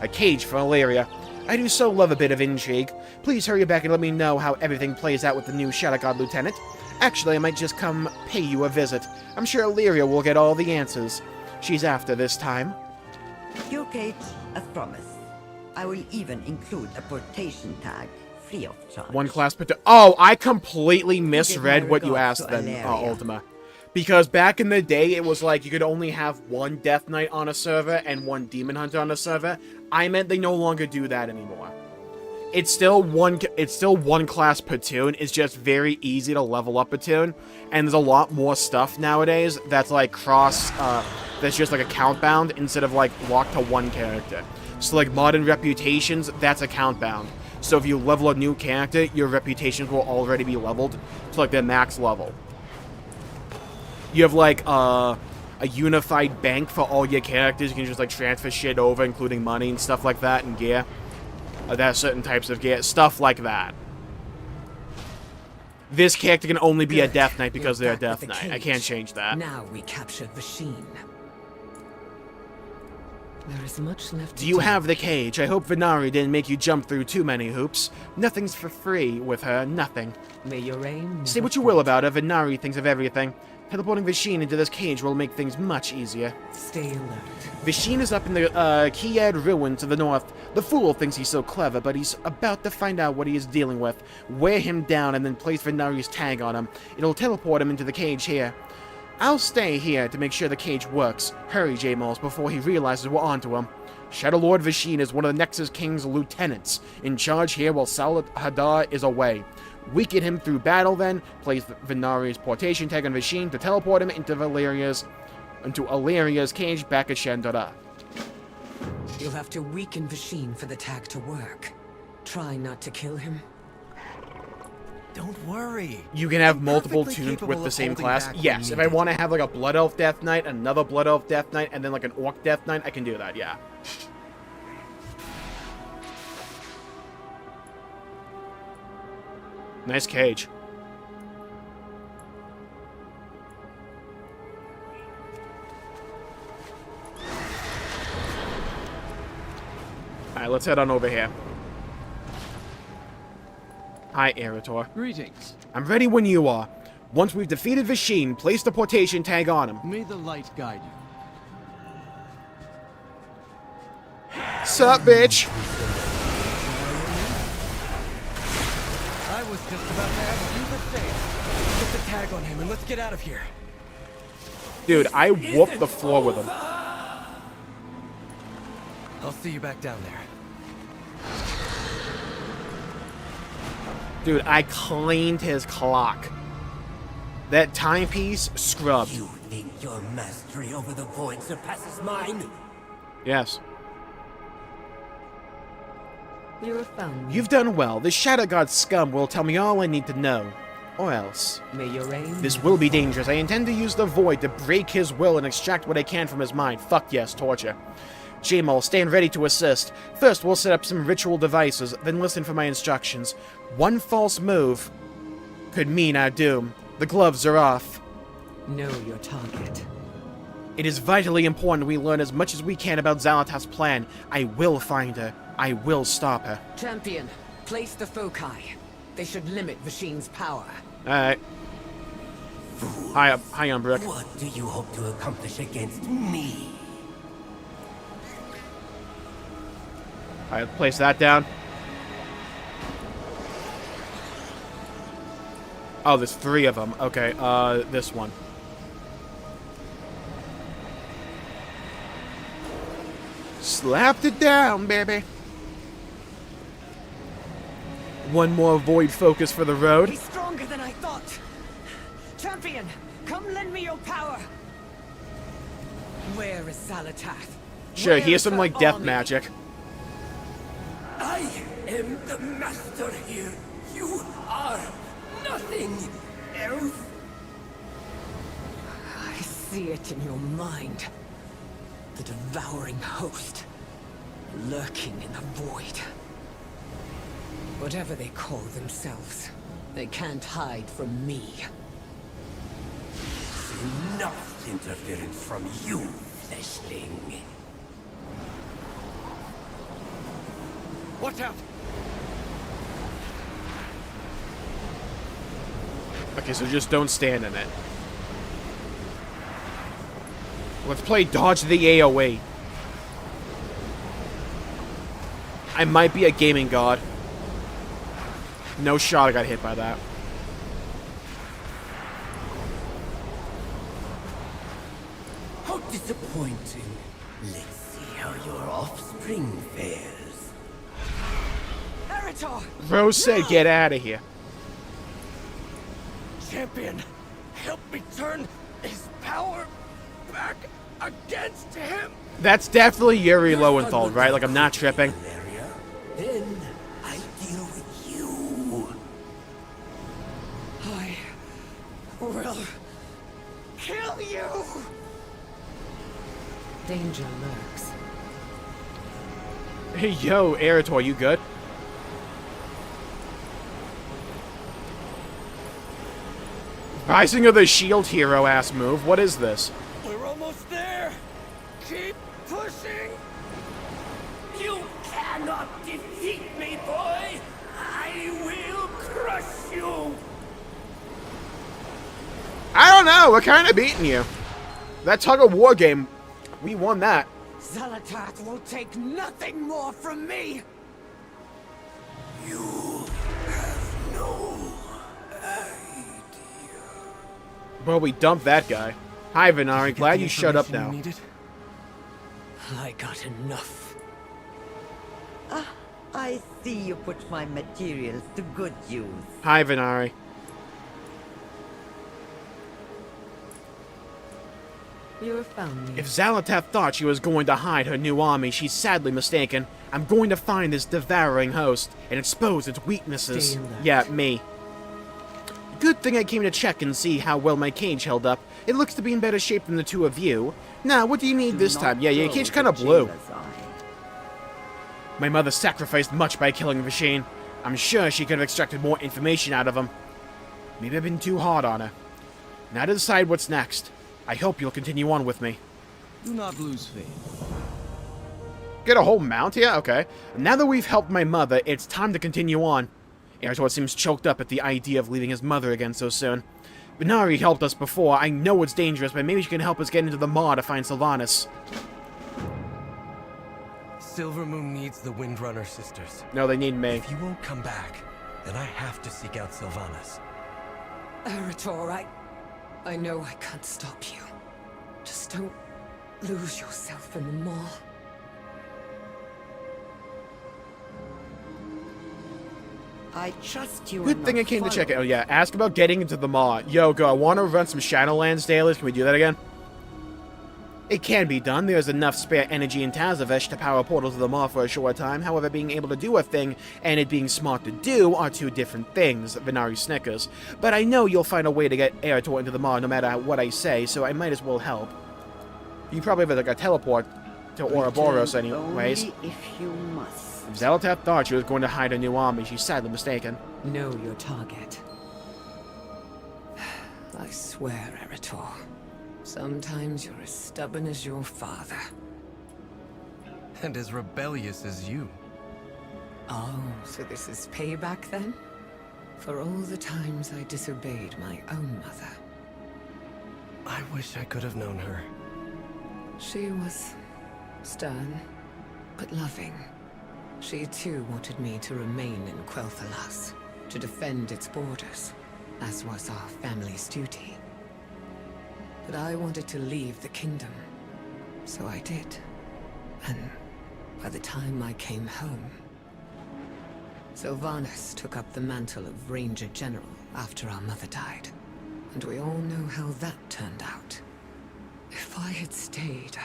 A cage for Ilaria. I do so love a bit of intrigue. Please hurry back and let me know how everything plays out with the new Shadow God Lieutenant. Actually, I might just come pay you a visit. I'm sure Ilaria will get all the answers she's after this time. Your cage, as promised. I will even include a portation tag, free of charge. One class per turn. Oh, I completely misread what you asked then, Ultima. Because back in the day, it was like you could only have one Death Knight on a server and one Demon Hunter on a server. I meant they no longer do that anymore. It's still one class per toon. It's just very easy to level up a toon, and there's a lot more stuff nowadays that's like that's just like account bound instead of like locked to one character. So like modern reputations, that's account bound. So if you level a new character, your reputations will already be leveled to like their max level. You have like a unified bank for all your characters. You can just like transfer shit over, including money and stuff like that, and gear. There's certain types of gear, stuff like that. This character can only be a Death Knight because they're a Death Knight. I can't change that. Now we captured Vasheen. There is much left. Do you have the cage? I hope Venari didn't make you jump through too many hoops. Nothing's for free with her, nothing. May your aim say what you will about her, Venari thinks of everything. Teleporting Vasheen into this cage will make things much easier. Stay alert. Vasheen is up in the Kiad ruin to the north. The fool thinks he's so clever, but he's about to find out what he is dealing with. Wear him down and then place Venari's tag on him. It'll teleport him into the cage here. I'll stay here to make sure the cage works. Hurry, Jmulls, before he realizes we're onto him. Shadow Lord Vasheen is one of the Nexus King's lieutenants, in charge here while Salat Hadar is away. Weaken him through battle then, place Venari's portation tag on Vasheen to teleport him into Illyria's cage back at Shandora. You'll have to weaken Vasheen for the tag to work. Try not to kill him. Don't worry. You can have multiple tunes with the same class. Yes, if I want to have like a Blood Elf Death Knight, another Blood Elf Death Knight, and then like an Orc Death Knight, I can do that, yeah. Nice cage. Alright, let's head on over here. Hi, Arator. Greetings. I'm ready when you are. Once we've defeated Vasheen, place the portation tag on him. May the light guide you. Sup, bitch? I was just about to ask you the same. Get the tag on him and let's get out of here. Dude, I whooped the floor with him. I'll see you back down there. Dude, I cleaned his clock. That timepiece scrubbed. You think your mastery over the void surpasses mine? Yes. You have found me. You've done well. The Shadow God scum will tell me all I need to know. Or else. May your aim. This will be dangerous. I intend to use the void to break his will and extract what I can from his mind. Fuck yes, torture. Jmul, stand ready to assist. First, we'll set up some ritual devices, then listen for my instructions. One false move could mean our doom. The gloves are off. Know your target. It is vitally important we learn as much as we can about Xal'atath's plan. I will find her. I will stop her. Champion, place the foci. They should limit Vasheen's power. Alright. Hi, Umbrick. What do you hope to accomplish against me? Alright, place that down. Oh, there's 3 of them. Okay, this one. Slapped it down, baby. One more void focus for the road. He's stronger than I thought. Champion, come lend me your power. Where is Zalatath? Sure, here's some, like, death magic. I am the master here. You are nothing else. I see it in your mind. The devouring host, lurking in the void. Whatever they call themselves, they can't hide from me. Enough interference from you, fleshling. Watch out! Okay, so just don't stand in it. Let's play Dodge the AoE. I might be a gaming god. No shot I got hit by that. How disappointing. Let's see how your offspring fares. Arator! Rose said get out of here. Champion, help me turn his power back against him. That's definitely Yuri Lowenthal, right? Like, I'm not tripping. Then I deal with you. I will kill you! Danger lurks. Hey, yo, Arator, you good? Rising of the Shield Hero ass move. What is this? We're almost there. Keep pushing. You cannot defeat me, boy. I will crush you. I don't know. We're kind of beating you. That tug of war game, we won that. Zalatath will take nothing more from me! You have no idea. Well, we dumped that guy. Hi, Venari. Glad you shut up now. I got enough. Ah, I see you put my materials to good use. Hi, Venari. You have found me. If Zalatath thought she was going to hide her new army, she's sadly mistaken. I'm going to find this devouring host and expose its weaknesses. Stay alert. Yeah, me. Good thing I came to check and see how well my cage held up. It looks to be in better shape than the 2 of you. Now, what do you need this time? Yeah, your cage kind of blew. My mother sacrificed much by killing Vashane. I'm sure she could have extracted more information out of him. Maybe I've been too hard on her. Now to decide what's next. I hope you'll continue on with me. Do not lose faith. Get a whole mount here? Okay. Now that we've helped my mother, it's time to continue on. Arator seems choked up at the idea of leaving his mother again so soon. Venari helped us before. I know it's dangerous, but maybe she can help us get into the maw to find Sylvanas. Silvermoon needs the Windrunner sisters. No, they need me. If you won't come back, then I have to seek out Sylvanas. Arator, I know I can't stop you. Just don't lose yourself in the maw. I trust you. Good thing I came to check it. Oh yeah, ask about getting into the maw. Yo, go, I want to run some Shadowlands dailies. Can we do that again? It can be done. There's enough spare energy in Tazavesh to power a portal to the maw for a short time. However, being able to do a thing and it being smart to do are 2 different things, Venari snickers. But I know you'll find a way to get Arator into the maw no matter what I say, so I might as well help. You probably have like a teleport to Ouroboros anyways. Only if you must. If Zalatath thought she was going to hide a new army, she's sadly mistaken. Know your target. I swear, Arator. Sometimes you're as stubborn as your father. And as rebellious as you. Oh, so this is payback then? For all the times I disobeyed my own mother. I wish I could have known her. She was stern, but loving. She too wanted me to remain in Quel'Thalas, to defend its borders. as was our family's duty. But I wanted to leave the kingdom, so I did. And by the time I came home, Sylvanas took up the mantle of Ranger General after our mother died. And we all know how that turned out. If I had stayed,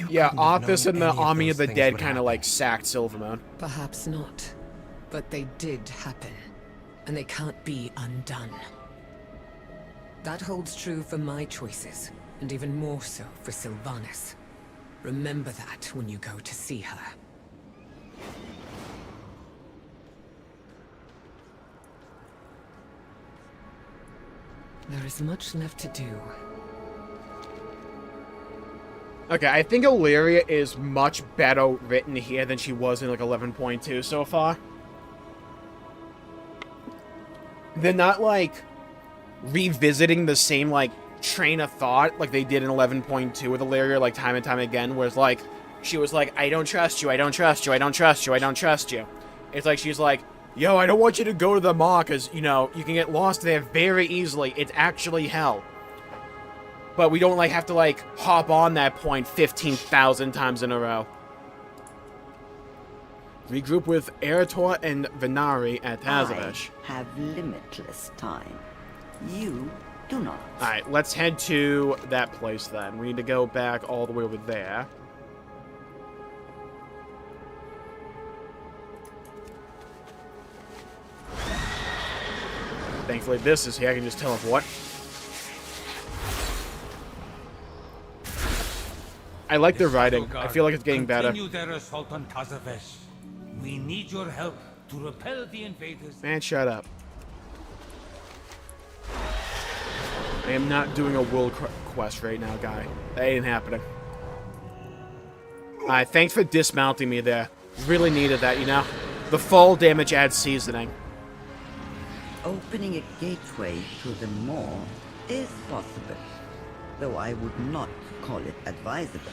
Yeah, Arthas and the Army of the Dead kind of like sacked Silvermoon. Perhaps not, but they did happen, and they can't be undone. That holds true for my choices, and even more so for Sylvanas. Remember that when you go to see her. There is much left to do. Okay, I think Illyria is much better written here than she was in like 11.2 so far. They're not like revisiting the same like train of thought like they did in 11.2 with Illyria like time and time again, whereas like she was like, I don't trust you, I don't trust you, I don't trust you, I don't trust you. It's like she's like, yo, I don't want you to go to the Maw because, you know, you can get lost there very easily. It's actually hell. But we don't, like, have to, like, hop on that point 15,000 times in a row. Regroup with Arator and Venari at Tazavesh. I have limitless time. You do not. Alright, let's head to that place then. We need to go back all the way over there. Thankfully this is here, I can just teleport. I like the writing. I feel like it's getting better. Continue their assault on Tazavesh. We need your help to repel the invaders. Man, shut up. I am not doing a world quest right now, guy. That ain't happening. Alright, thanks for dismounting me there. Really needed that, you know? The fall damage adds seasoning. Opening a gateway to the Maw is possible, though I would not call it advisable.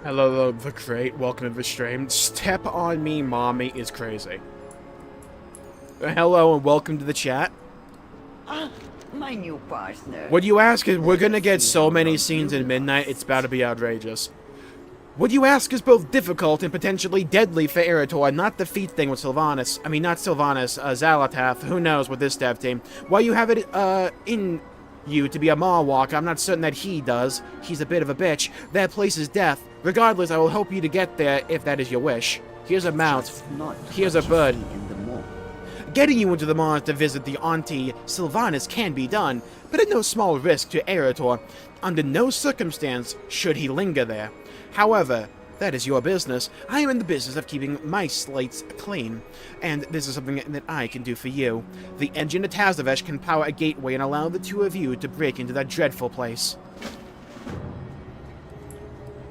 Hello, the Great. Welcome to the stream. Step on me, mommy, is crazy. Hello and welcome to the chat. Ah, my new partner. What you ask is, we're gonna get so many scenes in Midnight, it's about to be outrageous. What you ask is both difficult and potentially deadly for Arator, not the feat thing with Sylvanas. I mean, not Sylvanas, Xalatath, who knows with this dev team. While you have it, in you to be a Maw Walker, I'm not certain that he does. He's a bit of a bitch. That place is death. Regardless, I will help you to get there if that is your wish. Here's a mount. Here's a bird. Getting you into the Maw to visit the Auntie Sylvanas can be done, but at no small risk to Arator. Under no circumstance should he linger there. However, that is your business. I am in the business of keeping my slates clean, and this is something that I can do for you. The engine of Tazavesh can power a gateway and allow the two of you to break into that dreadful place.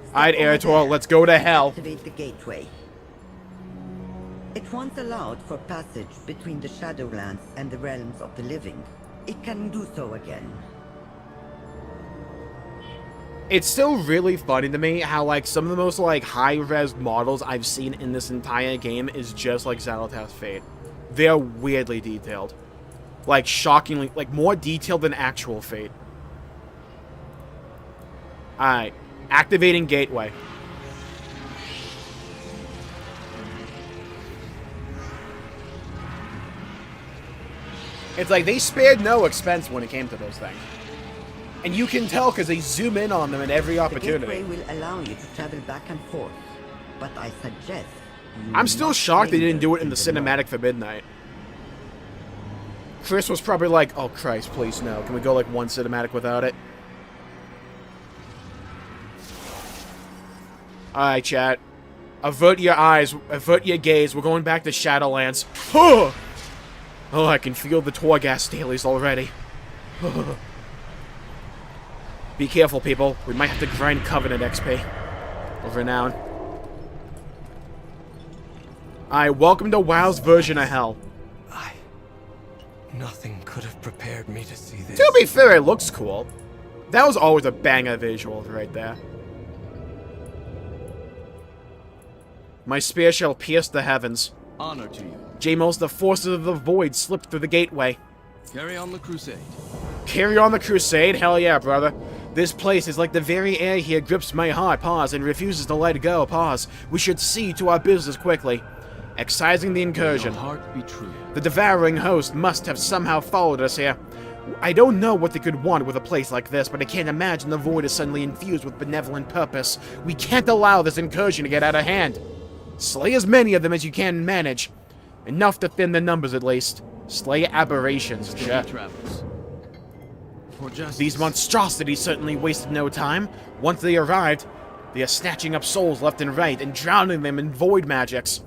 Alright, Arator, let's go to hell. Activate the gateway. It once allowed for passage between the Shadowlands and the realms of the living. It can do so again. It's still really funny to me how, like, some of the most, like, high-res models I've seen in this entire game is just like Xalatath's Fate. They're weirdly detailed. Like, shockingly, like, more detailed than actual Fate. Alright. Activating gateway. It's like they spared no expense when it came to those things. And you can tell because they zoom in on them at every opportunity. The gateway will allow you to travel back and forth, but I suggest I'm still shocked they didn't do it in the cinematic for Midnight. Chris was probably like, oh Christ, please no. Can we go like one cinematic without it? Alright, chat. Avert your eyes. Avert your gaze. We're going back to Shadowlands. Oh, I can feel the Torghast dailies already. Be careful, people. We might have to grind Covenant XP. Over now. Alright, welcome to WoW's version of Hell. Nothing could have prepared me to see this. To be fair, it looks cool. That was always a banger visual right there. My spear shall pierce the heavens. Honor to you. Jmulls, the forces of the void slipped through the gateway. Carry on the crusade. Carry on the crusade? Hell yeah, brother. This place is like the very air here grips my heart, pause, and refuses to let go, pause. We should see to our business quickly. Excising the incursion. Your heart be true. The devouring host must have somehow followed us here. I don't know what they could want with a place like this, but I can't imagine the void is suddenly infused with benevolent purpose. We can't allow this incursion to get out of hand. Slay as many of them as you can manage. Enough to thin the numbers, at least. Slay aberrations, Travels. For justice. These monstrosities certainly wasted no time. Once they arrived, they are snatching up souls left and right and drowning them in void magics.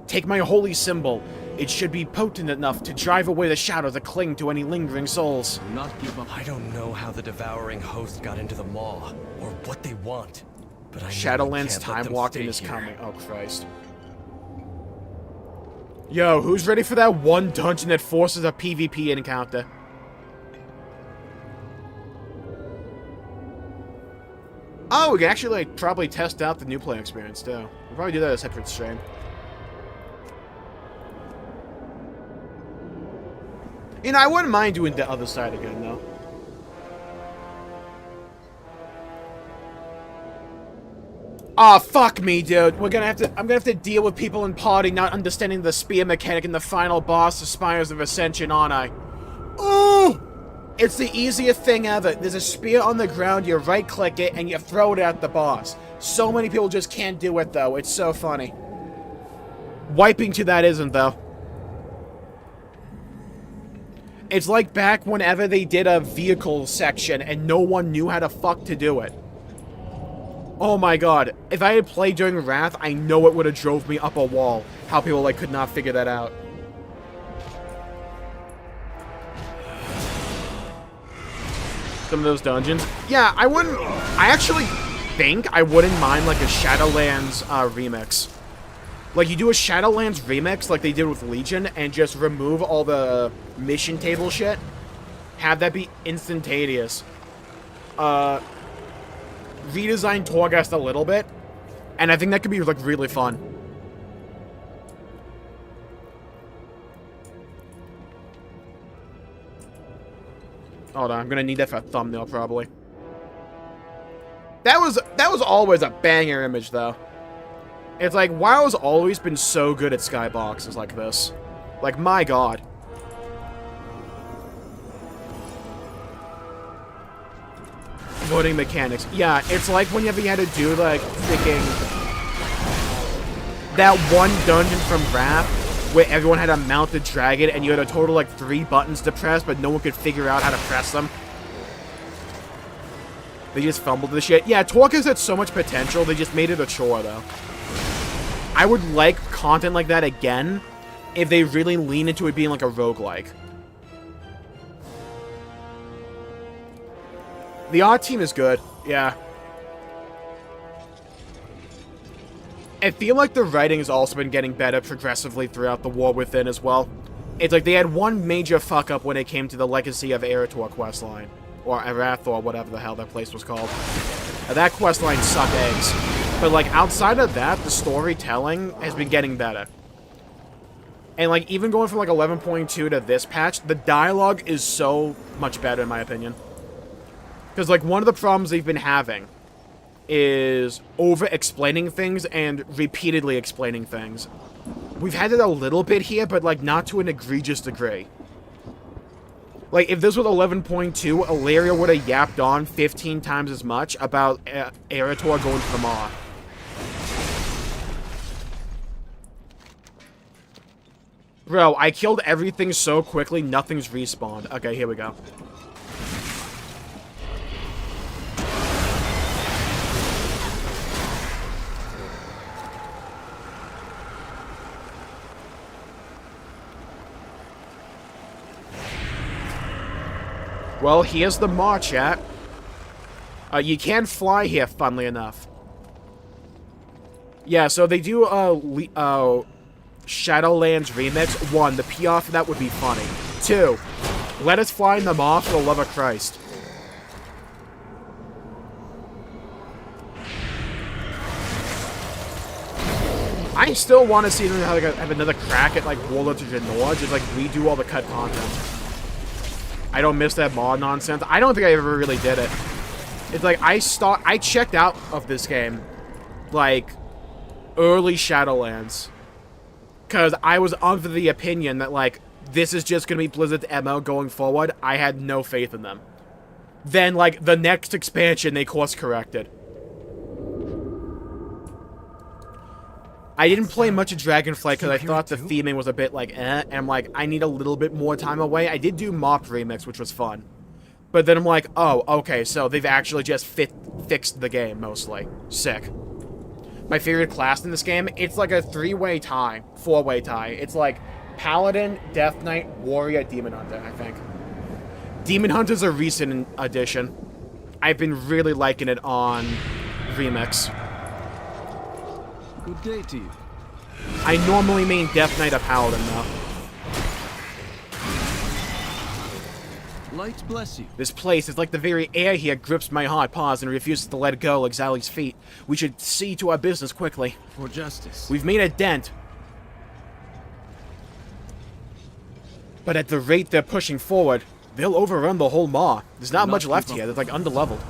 Take my holy symbol. It should be potent enough to drive away the shadows that cling to any lingering souls. Do not give up. I don't know how the devouring host got into the maw, or what they want, but I know we Shadowlands can't let time them walking stay is here. coming. Oh, Christ. Yo, who's ready for that one dungeon that forces a PvP encounter? Oh, we can actually, like, probably test out the new play experience, too. We'll probably do that as a separate stream. You know, I wouldn't mind doing the other side again, though. Aw, fuck me, dude. I'm gonna have to deal with people in party not understanding the spear mechanic in the final boss of Spires of Ascension, aren't I? Ooh! It's the easiest thing ever. There's a spear on the ground, you right-click it, and you throw it at the boss. So many people just can't do it, though. It's so funny. Wiping to that isn't, though. It's like back whenever they did a vehicle section and no one knew how to fuck to do it. Oh my god. If I had played during Wrath, I know it would have drove me up a wall. How people, like, could not figure that out. Some of those dungeons. Yeah, I actually think I wouldn't mind, like, a Shadowlands remix. Like, you do a Shadowlands remix like they did with Legion and just remove all the mission table shit. Have that be instantaneous. Redesign Torghast a little bit. And I think that could be, like, really fun. Hold on, I'm gonna need that for a thumbnail, probably. That was always a banger image, though. It's like, WoW's always been so good at skyboxes like this. Like, my god. Voting mechanics. Yeah, it's like whenever you had to do, like, freaking... that one dungeon from Wrath, where everyone had a mounted dragon, and you had a total, like, 3 buttons to press, but no one could figure out how to press them. They just fumbled the shit. Yeah, Torghast had so much potential, they just made it a chore, though. I would like content like that again if they really lean into it being like a roguelike. The art team is good, yeah. I feel like the writing has also been getting better progressively throughout the War Within as well. It's like they had one major fuck-up when it came to the Legacy of Arator questline. Or Arator, whatever the hell that place was called. That questline sucked eggs. But, like, outside of that, the storytelling has been getting better. And, like, even going from, like, 11.2 to this patch, the dialogue is so much better, in my opinion. Because, like, one of the problems they've been having is over-explaining things and repeatedly explaining things. We've had it a little bit here, but, like, not to an egregious degree. Like, if this was 11.2, Ilaria would have yapped on 15 times as much about Arator going to the Maw. Bro, I killed everything so quickly, nothing's respawned. Okay, here we go. Well, here's the Maw, chat. You can fly here, funnily enough. Yeah, so they do Shadowlands remix. 1, the PR for that would be funny. 2, Let us fly them off for the love of Christ. I still want to see them have another crack at, like, World of Jmulls, just, like, redo all the cut content. I don't miss that mod nonsense. I don't think I ever really did it. It's like, I checked out of this game, like, early Shadowlands. Because I was under the opinion that, like, this is just going to be Blizzard's MO going forward. I had no faith in them. Then, like, the next expansion, they course-corrected. I didn't play much of Dragonflight because I thought the theming was a bit like, and I'm like, I need a little bit more time away. I did do Mop Remix, which was fun. But then I'm like, oh, okay, so they've actually just fixed the game, mostly. Sick. My favorite class in this game, it's like a 3-way tie, 4-way tie. It's like Paladin, Death Knight, Warrior, Demon Hunter, I think. Demon Hunter's a recent addition. I've been really liking it on Remix. Good day to you. I normally main Death Knight or Paladin, though. Light bless you. This place is like the very air here grips my hard paws and refuses to let go like Zali's feet. We should see to our business quickly. For justice. We've made a dent. But at the rate they're pushing forward, they'll overrun the whole maw. There's not much left here. That's like underleveled.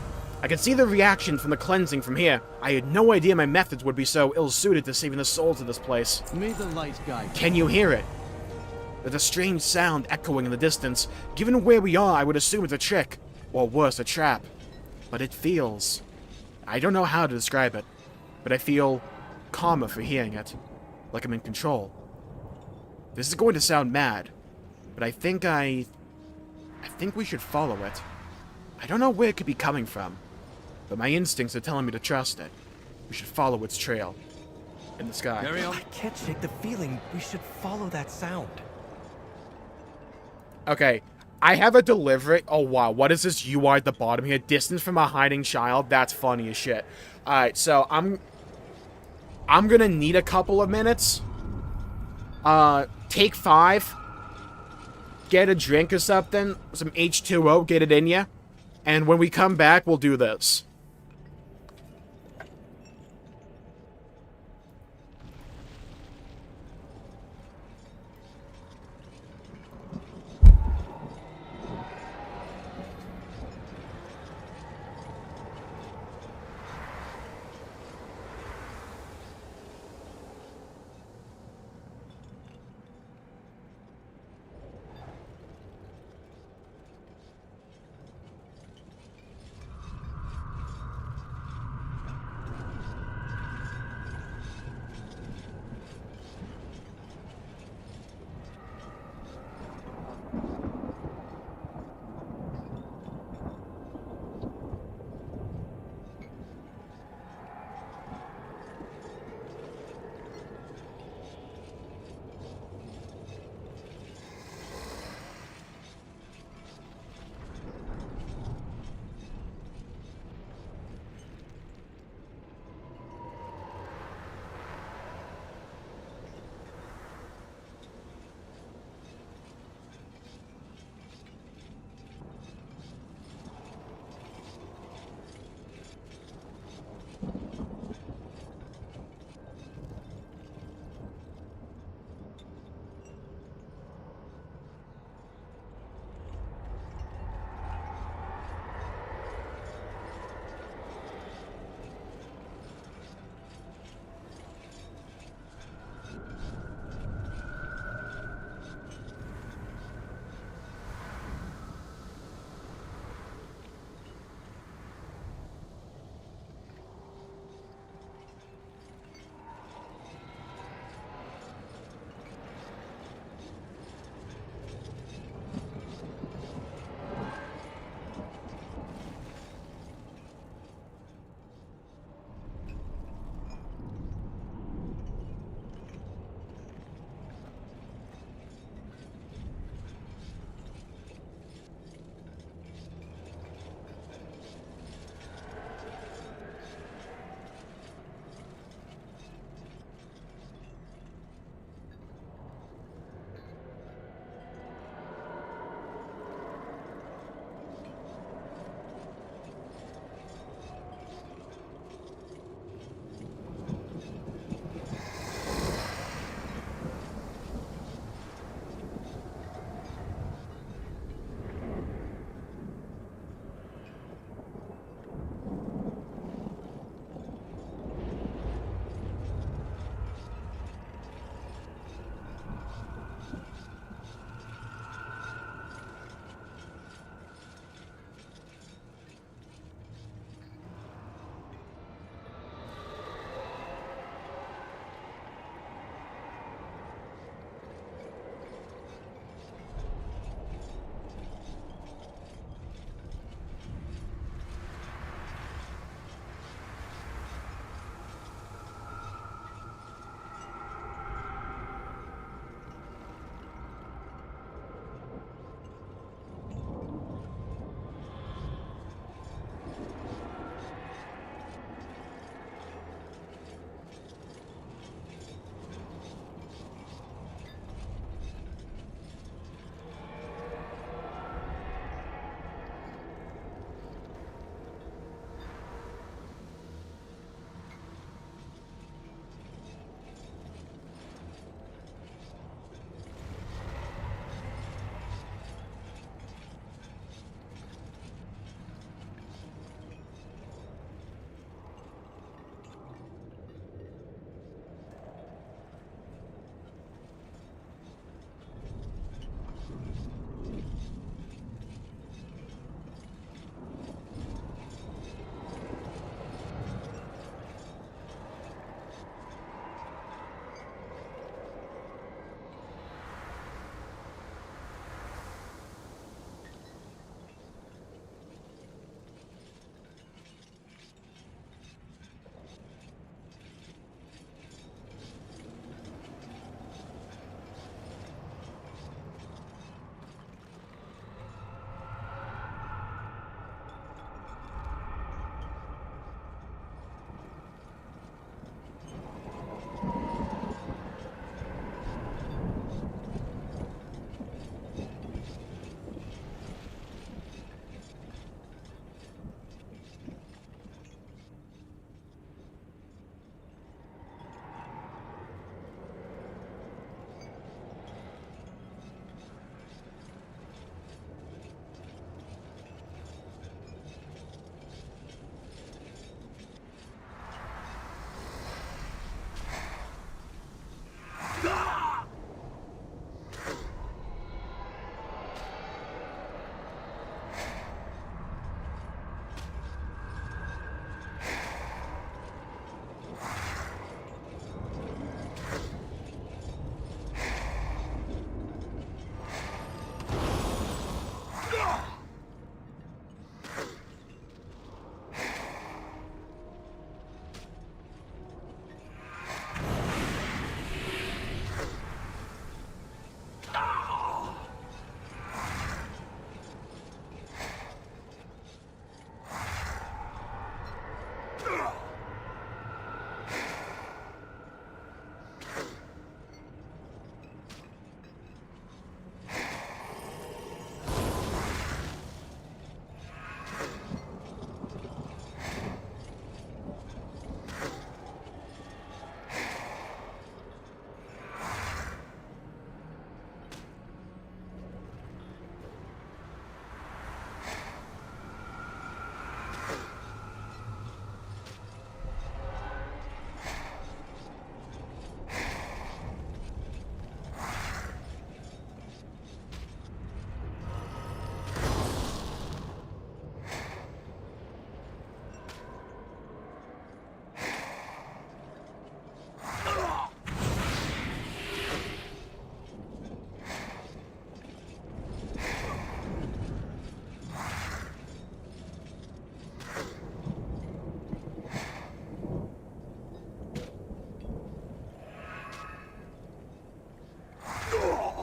I can see the reaction from the cleansing from here. I had no idea my methods would be so ill-suited to saving the souls of this place. May the light guide you. Can you hear it? There's a strange sound echoing in the distance. Given where we are, I would assume it's a trick. Or worse, a trap. But it feels... I don't know how to describe it. But I feel calmer for hearing it. Like I'm in control. This is going to sound mad. But I think we should follow it. I don't know where it could be coming from. But my instincts are telling me to trust it. We should follow its trail. In the sky. Carry on. I can't shake the feeling we should follow that sound. Okay, I have a delivery. Oh, wow. What is this UI at the bottom here? Distance from a hiding child? That's funny as shit. Alright, so I'm gonna need a couple of minutes. Take 5. Get a drink or something. Some H2O. Get it in ya. And when we come back, we'll do this.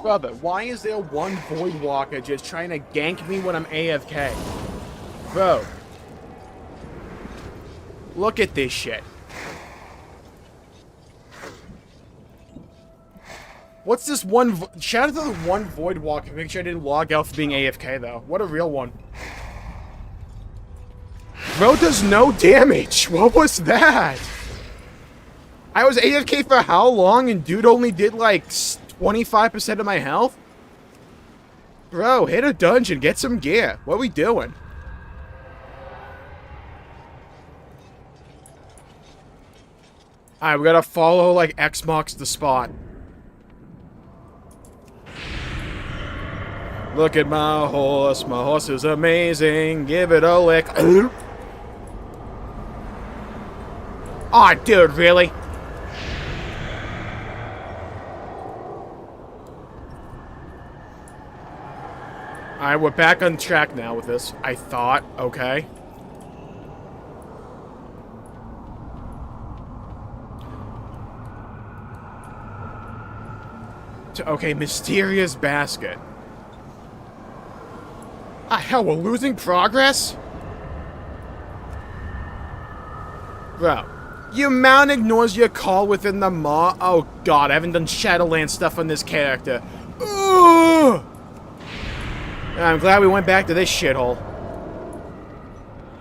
Brother, why is there one Void Walker just trying to gank me when I'm AFK? Bro. Look at this shit. What's this one... Shout out to the one Void Walker. Make sure I didn't log out for being AFK, though. What a real one. Bro does no damage. What was that? I was AFK for how long and dude only did like 25% of my health? Bro, hit a dungeon. Get some gear. What are we doing? Alright, we gotta follow like X marks the spot. Look at my horse is amazing, give it a lick. Aw, dude, really? Alright, we're back on track now with this, I thought, okay. Okay, mysterious basket. Ah, hell, we're losing progress? Bro, your mount ignores your call within the maw. Oh god, I haven't done Shadowlands stuff on this character. Ooh! I'm glad we went back to this shithole.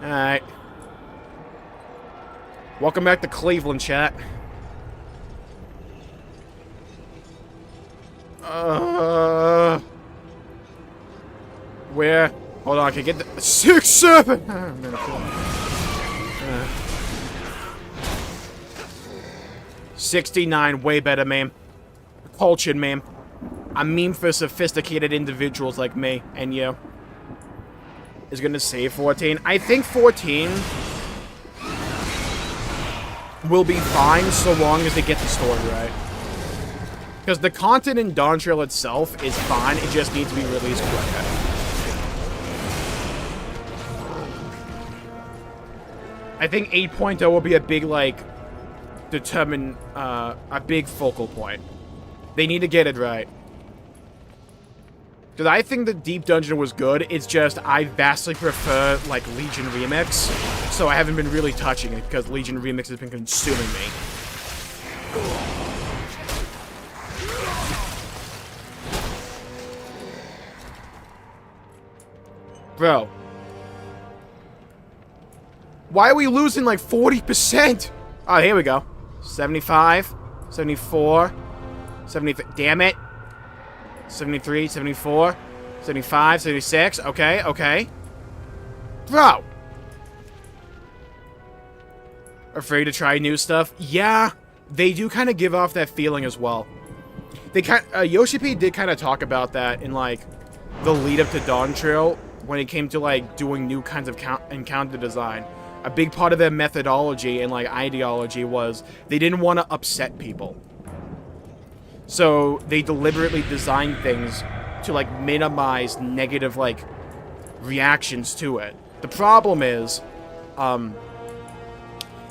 Alright. Welcome back to Cleveland, chat. Where? Hold on, I can get the 6, 7. I'm gonna kill him. 69, way better, ma'am. Cultured, ma'am. A meme for sophisticated individuals like me and you. Is gonna save 14. I think 14 will be fine so long as they get the story right. Because the content in Dawn Trail itself is fine, it just needs to be released quicker. I think 8.0 will be a big, like, a big focal point. They need to get it right. Because I think the Deep Dungeon was good, it's just I vastly prefer, like, Legion Remix, so I haven't been really touching it, because Legion Remix has been consuming me. Bro. Why are we losing like 40%? Oh, here we go. 75, 74, 73. Damn it. 73, 74, 75, 76. Okay, okay. Bro. Afraid to try new stuff? Yeah, they do kind of give off that feeling as well. They Yoshi P did kind of talk about that in like the lead up to Dawn Trail when it came to like doing new kinds of encounter design. A big part of their methodology and like ideology was they didn't want to upset people. So they deliberately designed things to like minimize negative like reactions to it. The problem is,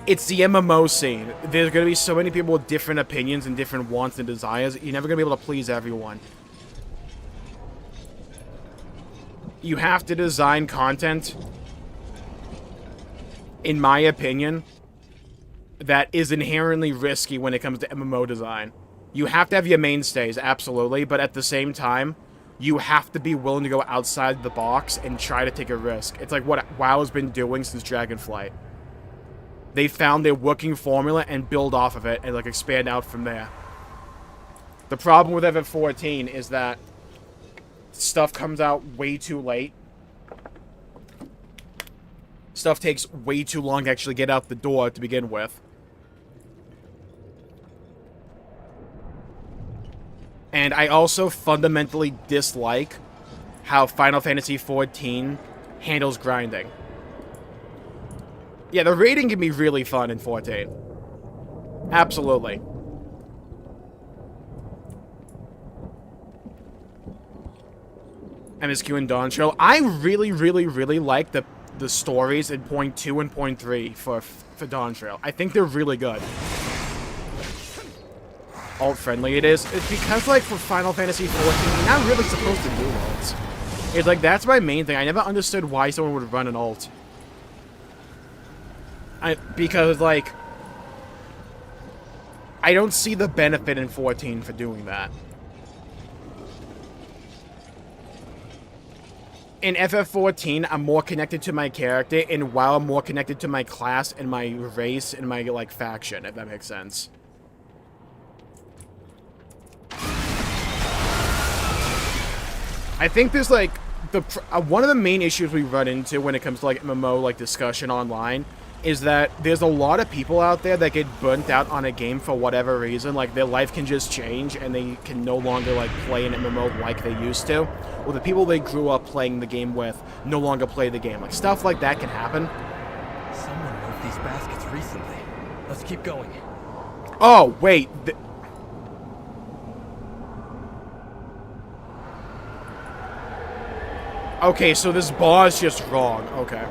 it's the MMO scene. There's going to be so many people with different opinions and different wants and desires. You're never going to be able to please everyone. You have to design content, in my opinion, that is inherently risky when it comes to MMO design. You have to have your mainstays, absolutely, but at the same time, you have to be willing to go outside the box and try to take a risk. It's like what WoW has been doing since Dragonflight. They found their working formula and build off of it and like expand out from there. The problem with FF14 is that stuff comes out way too late. Stuff takes way too long to actually get out the door to begin with. And I also fundamentally dislike how Final Fantasy XIV handles grinding. Yeah, the raiding can be really fun in 14. Absolutely. MSQ and Dawn Trail. I really, really, really like the stories in point 2 and point 3 for Dawn Trail. I think they're really good. alt-friendly it is. It's because, like, for Final Fantasy XIV, you're not really supposed to do alts. It's like, that's my main thing. I never understood why someone would run an alt. Because, like, I don't see the benefit in 14 for doing that. In FF14, I'm more connected to my character, and WoW, I'm more connected to my class and my race and my, like, faction, if that makes sense. I think there's, like, one of the main issues we run into when it comes to, like, MMO, like, discussion online is that there's a lot of people out there that get burnt out on a game for whatever reason. Like, their life can just change, and they can no longer, like, play an MMO like they used to. Or the people they grew up playing the game with no longer play the game. Like, stuff like that can happen. Someone moved these baskets recently. Let's keep going. Oh, wait. Okay, so this bar is just wrong. Okay.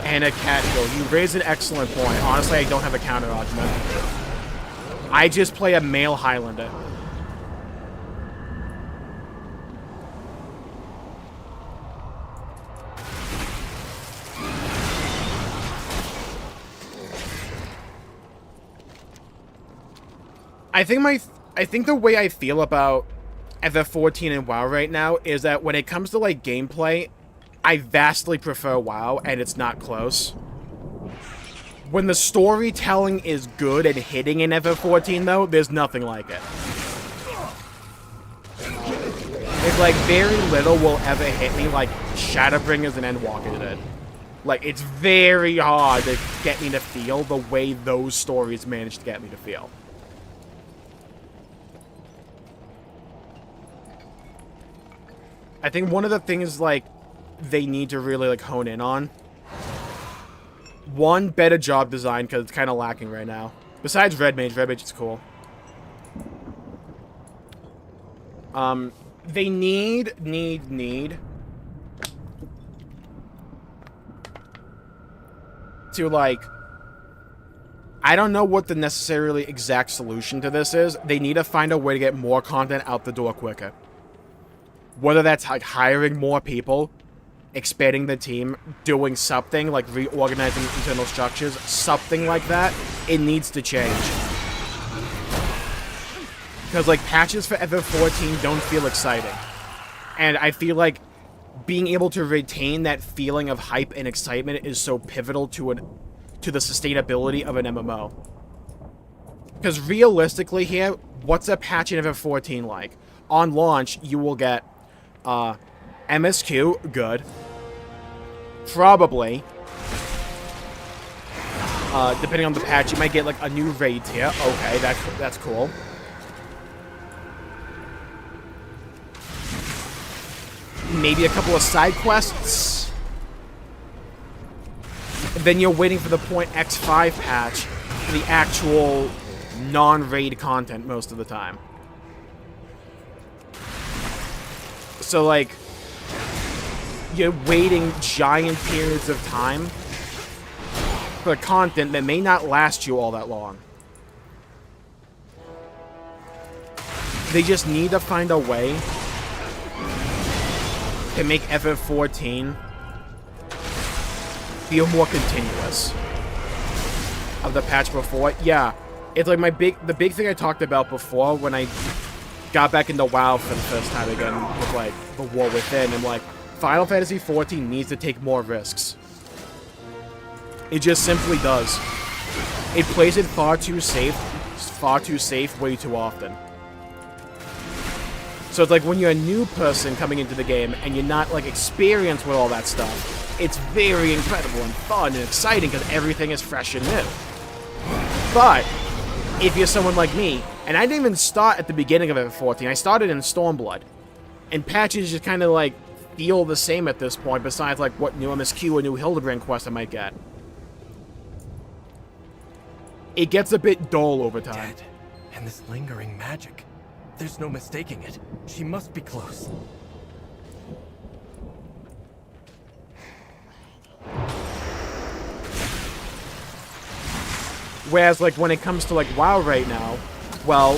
And a cat kill. You raise an excellent point. Honestly, I don't have a counter argument. I just play a male Highlander. I think the way I feel about FF14 and WoW right now is that when it comes to, like, gameplay, I vastly prefer WoW, and it's not close. When the storytelling is good and hitting in FF14, though, there's nothing like it. It's like, very little will ever hit me like Shadowbringers and Endwalker did. Like, it's very hard to get me to feel the way those stories managed to get me to feel. I think one of the things, like, they need to really, like, hone in on. One, better job design, because it's kind of lacking right now. Besides Red Mage is cool. They need to, like, I don't know what the necessarily exact solution to this is. They need to find a way to get more content out the door quicker. Whether that's, like, hiring more people, expanding the team, doing something, like reorganizing internal structures, something like that, it needs to change. Because, like, patches for FF14 don't feel exciting. And I feel like being able to retain that feeling of hype and excitement is so pivotal to the sustainability of an MMO. Because realistically here, what's a patch in FF14 like? On launch, you will get MSQ, good. Probably, depending on the patch, you might get, like, a new raid tier. Okay, that's cool. Maybe a couple of side quests. Then you're waiting for the .x5 patch for the actual non-raid content most of the time. So, like, you're waiting giant periods of time for content that may not last you all that long. They just need to find a way to make FF14 feel more continuous of the patch before. Yeah, it's like the big thing I talked about before when I got back into WoW for the first time again with, like, the War Within, and, like, Final Fantasy XIV needs to take more risks. It just simply does. It plays it far too safe way too often. So it's like when you're a new person coming into the game and you're not, like, experienced with all that stuff, it's very incredible and fun and exciting because everything is fresh and new. But if you're someone like me, and I didn't even start at the beginning of FF14, I started in Stormblood, and patches just kind of, like, feel the same at this point, besides, like, what new MSQ or new Hildebrand quest I might get. It gets a bit dull over time. Dead. And this lingering magic. There's no mistaking it. She must be close. Whereas, like, when it comes to, like, WoW right now, well,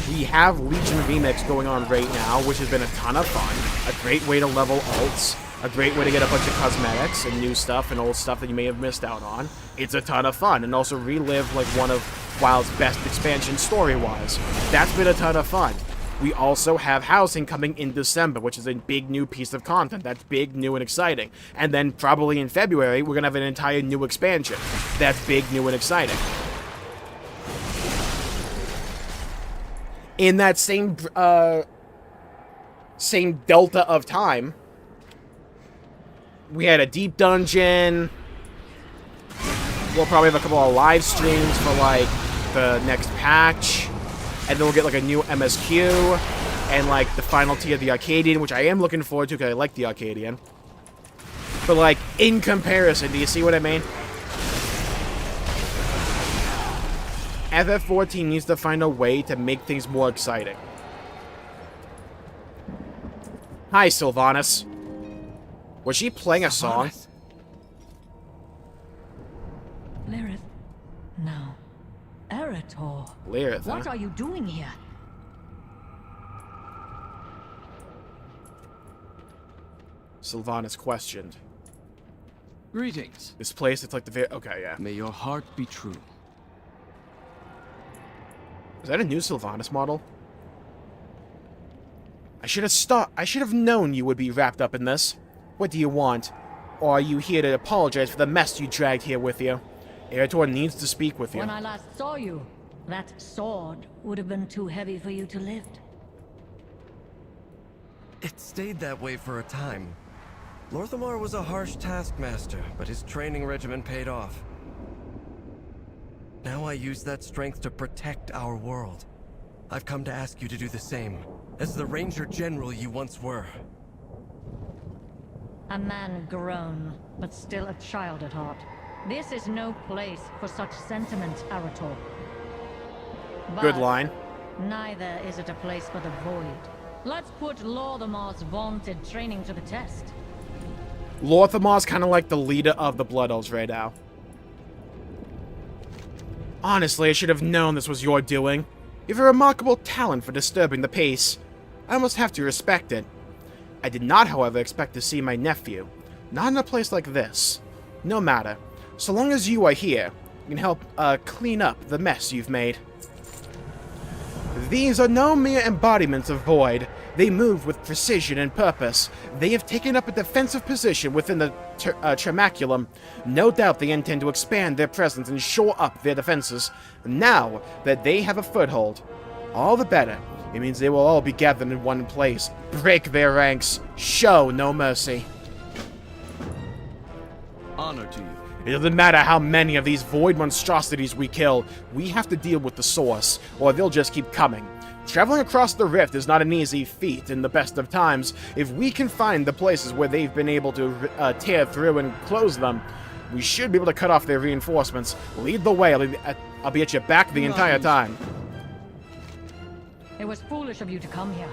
we have Legion Remix going on right now, which has been a ton of fun. A great way to level ults. A great way to get a bunch of cosmetics and new stuff and old stuff that you may have missed out on. It's a ton of fun, and also relive, like, one of WoW's best expansions story-wise. That's been a ton of fun. We also have Housing coming in December, which is a big new piece of content. That's big, new, and exciting. And then probably in February, we're going to have an entire new expansion. That's big, new, and exciting. In that same delta of time, we had a deep dungeon. We'll probably have a couple of live streams for, like, the next patch. And then we'll get, like, a new MSQ. And, like, the final tier of the Arcadian, which I am looking forward to because I like the Arcadian. But, like, in comparison, do you see what I mean? FF14 needs to find a way to make things more exciting. Hi, Sylvanas. Was she playing a song? Lyrith? No. Arator. Lyrith, What are you doing here? Sylvanas questioned. Greetings. This place, it's like the very... Okay, yeah. May your heart be true. Is that a new Sylvanas model? I should have known you would be wrapped up in this. What do you want? Or are you here to apologize for the mess you dragged here with you? Arator needs to speak with you. When I last saw you, that sword would have been too heavy for you to lift. It stayed that way for a time. Lorthamar was a harsh taskmaster, but his training regimen paid off. Now I use that strength to protect our world. I've come to ask you to do the same, as the Ranger General you once were. A man grown, but still a child at heart. This is no place for such sentiment, Arator. Good line. Neither is it a place for the Void. Let's put Lorthamar's vaunted training to the test. Lorthamar's kind of like the leader of the Blood Elves right now. Honestly, I should have known this was your doing. You have a remarkable talent for disturbing the peace. I almost have to respect it. I did not, however, expect to see my nephew. Not in a place like this. No matter. So long as you are here, you can help clean up the mess you've made. These are no mere embodiments of Void. They move with precision and purpose. They have taken up a defensive position within the Tremaculum. No doubt they intend to expand their presence and shore up their defenses. Now that they have a foothold, all the better. It means they will all be gathered in one place. Break their ranks. Show no mercy. Honor to you. It doesn't matter how many of these void monstrosities we kill, we have to deal with the source, or they'll just keep coming. Traveling across the rift is not an easy feat in the best of times. If we can find the places where they've been able to tear through and close them, we should be able to cut off their reinforcements. Lead the way, I'll be at your back the entire time. It was foolish of you to come here.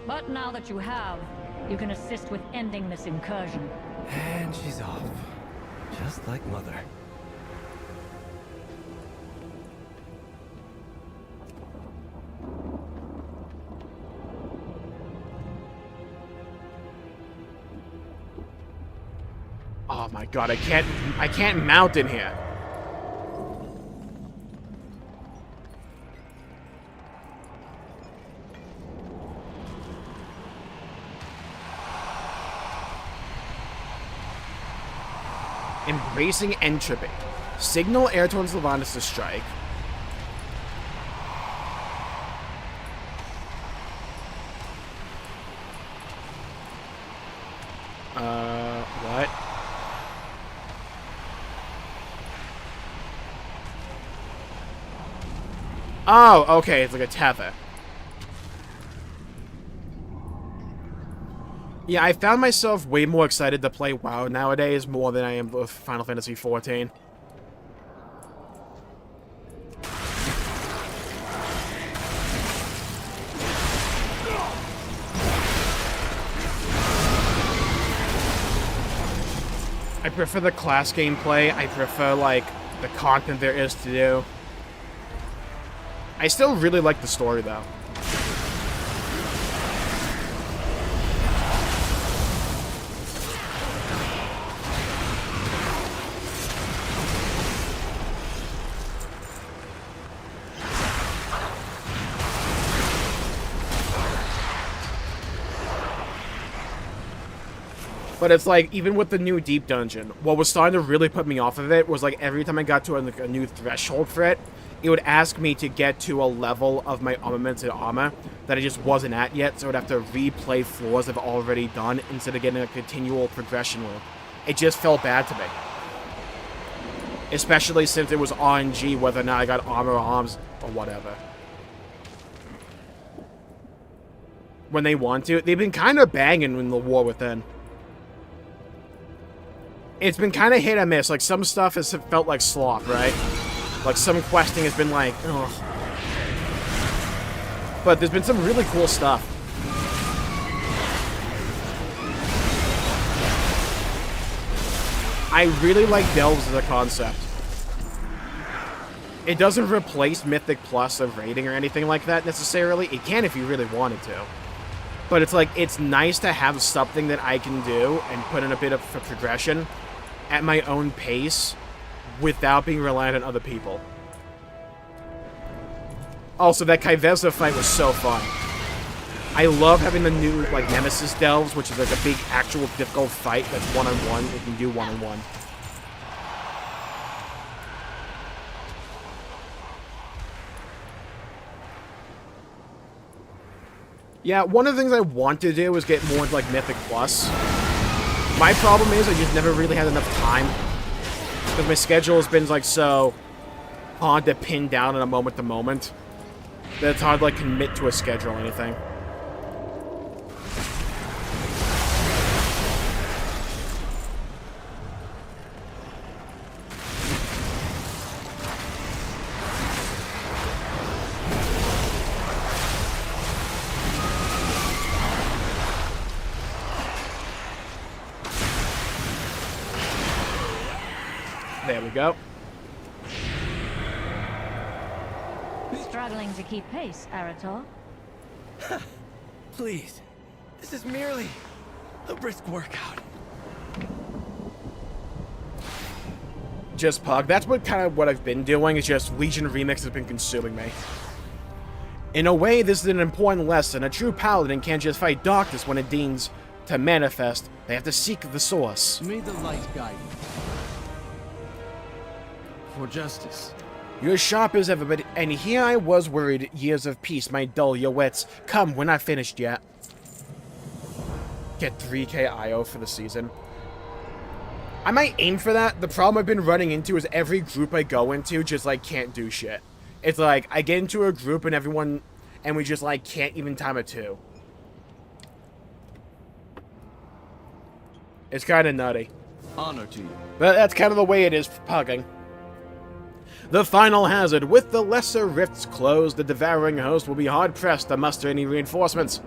But now that you have, you can assist with ending this incursion. And she's off. Just like Mother. Oh my god, I can't mount in here. Embracing entropy. Signal Arator and Sylvanas to strike. What? Oh, okay, it's like a tether. Yeah, I found myself way more excited to play WoW nowadays more than I am with Final Fantasy XIV. I prefer the class gameplay. I prefer, like, the content there is to do. I still really like the story, though. But it's like, even with the new Deep Dungeon, what was starting to really put me off of it was like every time I got to a new threshold for it, it would ask me to get to a level of my armaments and armor that I just wasn't at yet, so I'd have to replay floors I've already done instead of getting a continual progression loop. It just felt bad to me. Especially since it was RNG whether or not I got armor or arms or whatever. When they want to. They've been kind of banging in the War Within. It's been kind of hit or miss. Like, some stuff has felt like slop, right? Like, some questing has been like, ugh. But there's been some really cool stuff. I really like Delves as a concept. It doesn't replace Mythic Plus of raiding or anything like that, necessarily. It can if you really wanted to. But it's like, it's nice to have something that I can do and put in a bit of progression at my own pace without being reliant on other people. Also, that Kai'Veza fight was so fun. I love having the new, like, Nemesis Delves, which is like a big, actual, difficult fight that's one-on-one. You can do one-on-one. Yeah, one of the things I want to do is get more into, like, Mythic Plus. My problem is I just never really had enough time. Because my schedule has been, like, so hard to pin down on a moment-to-moment that it's hard to, like, commit to a schedule or anything. There we go. Struggling to keep pace, Arator? Please. This is merely a brisk workout. Just Pug. That's what I've been doing. It's just Legion Remix has been consuming me. In a way, this is an important lesson. A true paladin can't just fight darkness when it deigns to manifest. They have to seek the source. May the light guide you. For justice. You're as sharp as ever, but and here I was worried years of peace might dull your wits. Come, we're not finished yet. Get 3k IO for the season. I might aim for that. The problem I've been running into is every group I go into just, like, can't do shit. It's like, I get into a group and everyone, and we just, like, can't even time a 2. It's kind of nutty. Honor to you. But that's kind of the way it is for pugging. The final hazard. With the lesser rifts closed, the devouring host will be hard-pressed to muster any reinforcements.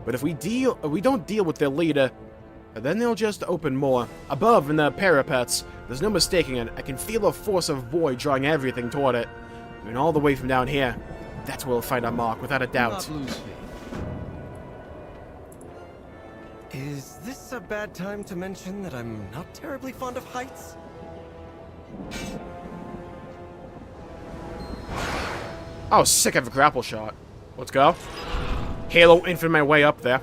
But if we don't deal with their leader, then they'll just open more. Above in the parapets, there's no mistaking it. I can feel a force of void drawing everything toward it. And all the way from down here, that's where we'll find our mark, without a doubt. Not lose faith. Is this a bad time to mention that I'm not terribly fond of heights? Oh, sick, I have a grapple shot. Let's go. Halo infant my way up there.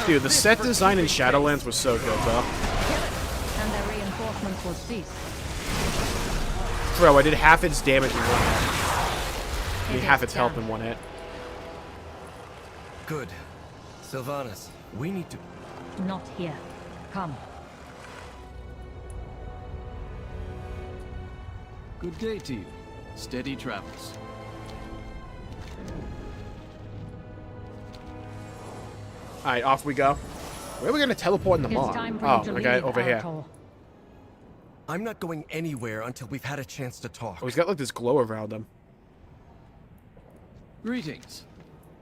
Dude, the set design in Shadowlands was so good, though. And their reinforcements will cease. Bro, I did half its damage in one hit. I mean, half its health in one hit. Good. Sylvanas, we need to... Not here. Come. Good day to you. Steady travels. Alright, off we go. Where are we gonna teleport in the mall? Oh, okay, over here. I'm not going anywhere until we've had a chance to talk. Oh, he's got like this glow around him. Greetings.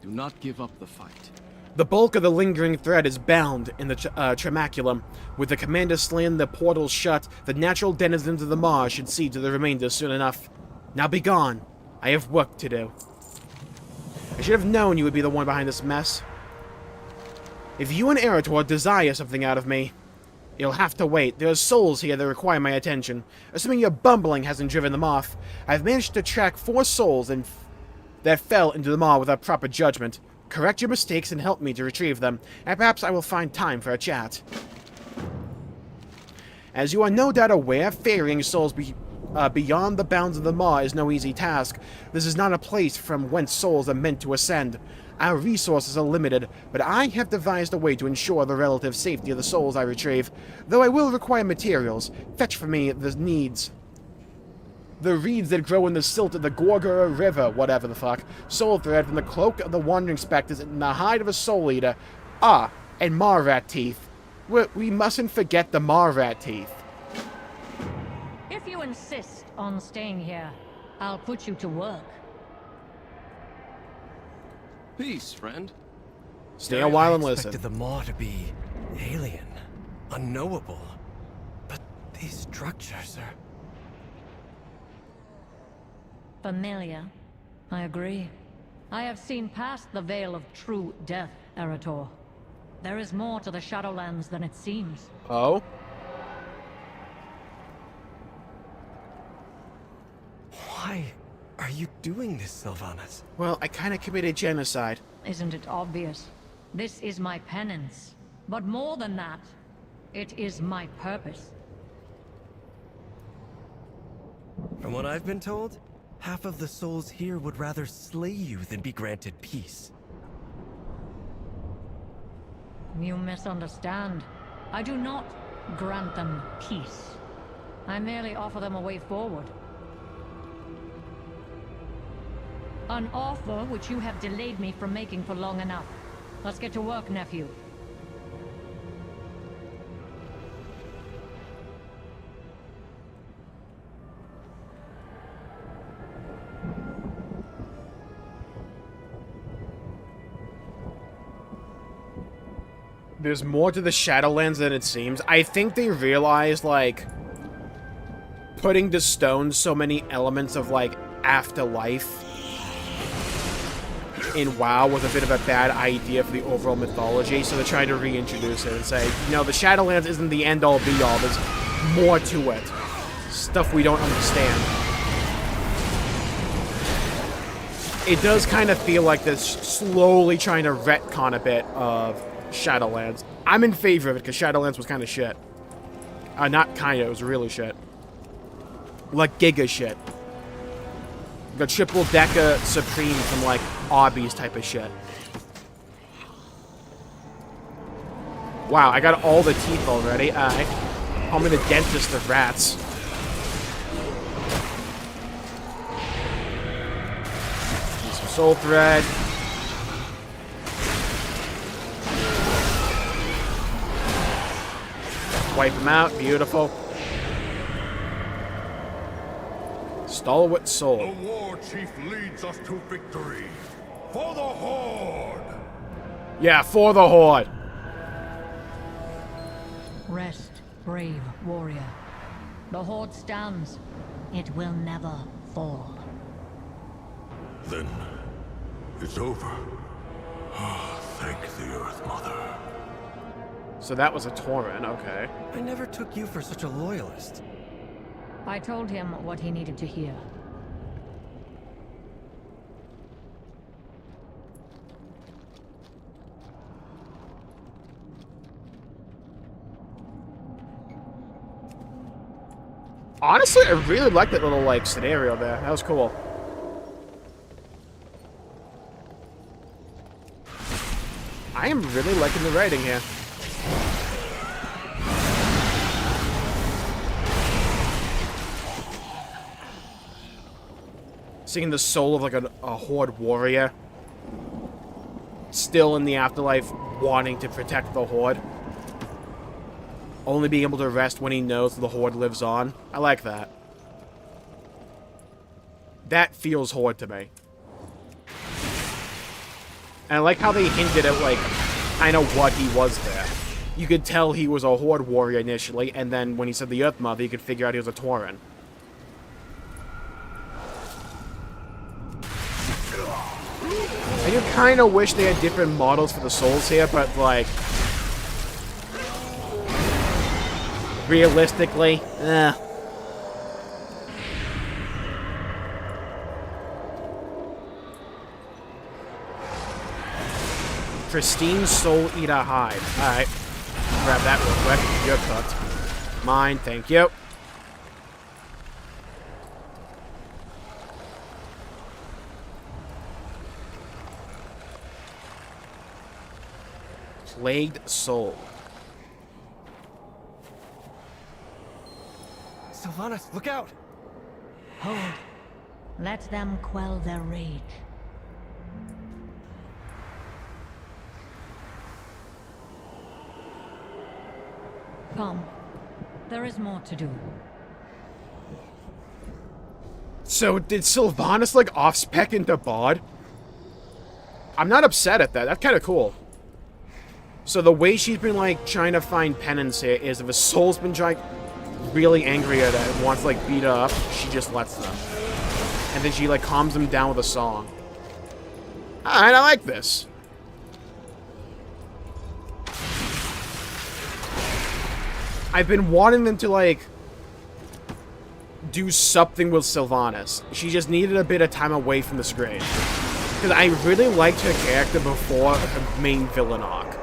Do not give up the fight. The bulk of the lingering thread is bound in the tramaculum. With the commander slain, the portals shut, the natural denizens of the Maw should see to the remainder soon enough. Now be gone. I have work to do. I should have known you would be the one behind this mess. If you and Arator desire something out of me, you'll have to wait. There are souls here that require my attention. Assuming your bumbling hasn't driven them off, I've managed to track 4 souls that fell into the Maw without proper judgment. Correct your mistakes and help me to retrieve them, and perhaps I will find time for a chat. As you are no doubt aware, ferrying souls beyond the bounds of the Maw is no easy task. This is not a place from whence souls are meant to ascend. Our resources are limited, but I have devised a way to ensure the relative safety of the souls I retrieve, though I will require materials. Fetch for me the reeds that grow in the silt of the Gorgora River, whatever the fuck. Soul thread from the cloak of the wandering specters and the hide of a soul eater. Ah, and Marrat teeth. We mustn't forget the Marrat teeth. If you insist on staying here, I'll put you to work. Peace, friend. Stay a while and I listen. expected the Maw to be alien, unknowable. But these structures are... Familiar. I agree. I have seen past the veil of true death, Arator. There is more to the Shadowlands than it seems. Oh? Why are you doing this, Sylvanas? Well, I kinda committed genocide. Isn't it obvious? This is my penance. But more than that, it is my purpose. From what I've been told, half of the souls here would rather slay you than be granted peace. You misunderstand. I do not grant them peace. I merely offer them a way forward. An offer which you have delayed me from making for long enough. Let's get to work, nephew. There's more to the Shadowlands than it seems. I think they realized, like, putting to stone so many elements of, like, afterlife in WoW was a bit of a bad idea for the overall mythology, so they're trying to reintroduce it and say, no, the Shadowlands isn't the end-all be-all, there's more to it. Stuff we don't understand. It does kind of feel like they're slowly trying to retcon a bit of Shadowlands. I'm in favor of it, because Shadowlands was kind of shit. Not kind of, it was really shit. Like, giga shit. The triple-decker Supreme from, like, Arby's type of shit. Wow, I got all the teeth already. I'm the dentist of rats. Some soul thread. Wipe them out. Beautiful. Stalwart soul. The war chief leads us to victory. For the Horde! Yeah, for the Horde. Rest, brave warrior. The Horde stands. It will never fall. Then, it's over. Thank the Earth Mother. So that was a Tauren, okay. I never took you for such a loyalist. I told him what he needed to hear. Honestly, I really liked that little, like, scenario there. That was cool. I am really liking the writing here. Seeing the soul of, like, a Horde warrior. Still in the afterlife, wanting to protect the Horde. Only being able to rest when he knows the Horde lives on. I like that. That feels Horde to me. And I like how they hinted at, like, kind of what he was there. You could tell he was a Horde warrior initially, and then when he said the Earth Mother, you could figure out he was a Tauren. I do kind of wish they had different models for the souls here, but, like... realistically, Pristine Soul Eater Hide. Alright. Grab that real quick. You're cooked. Mine, thank you. Plagued Soul. Sylvanas, look out! Hold. Let them quell their rage. Come. There is more to do. So, did Sylvanas, like, off-spec into Bod? I'm not upset at that. That's kind of cool. So the way she's been, like, trying to find penance here is if a soul's been trying really angry at her and wants to, like, beat her up, she just lets them. And then she, like, calms them down with a song. Alright, I like this. I've been wanting them to, like, do something with Sylvanas. She just needed a bit of time away from the screen. Because I really liked her character before her main villain arc.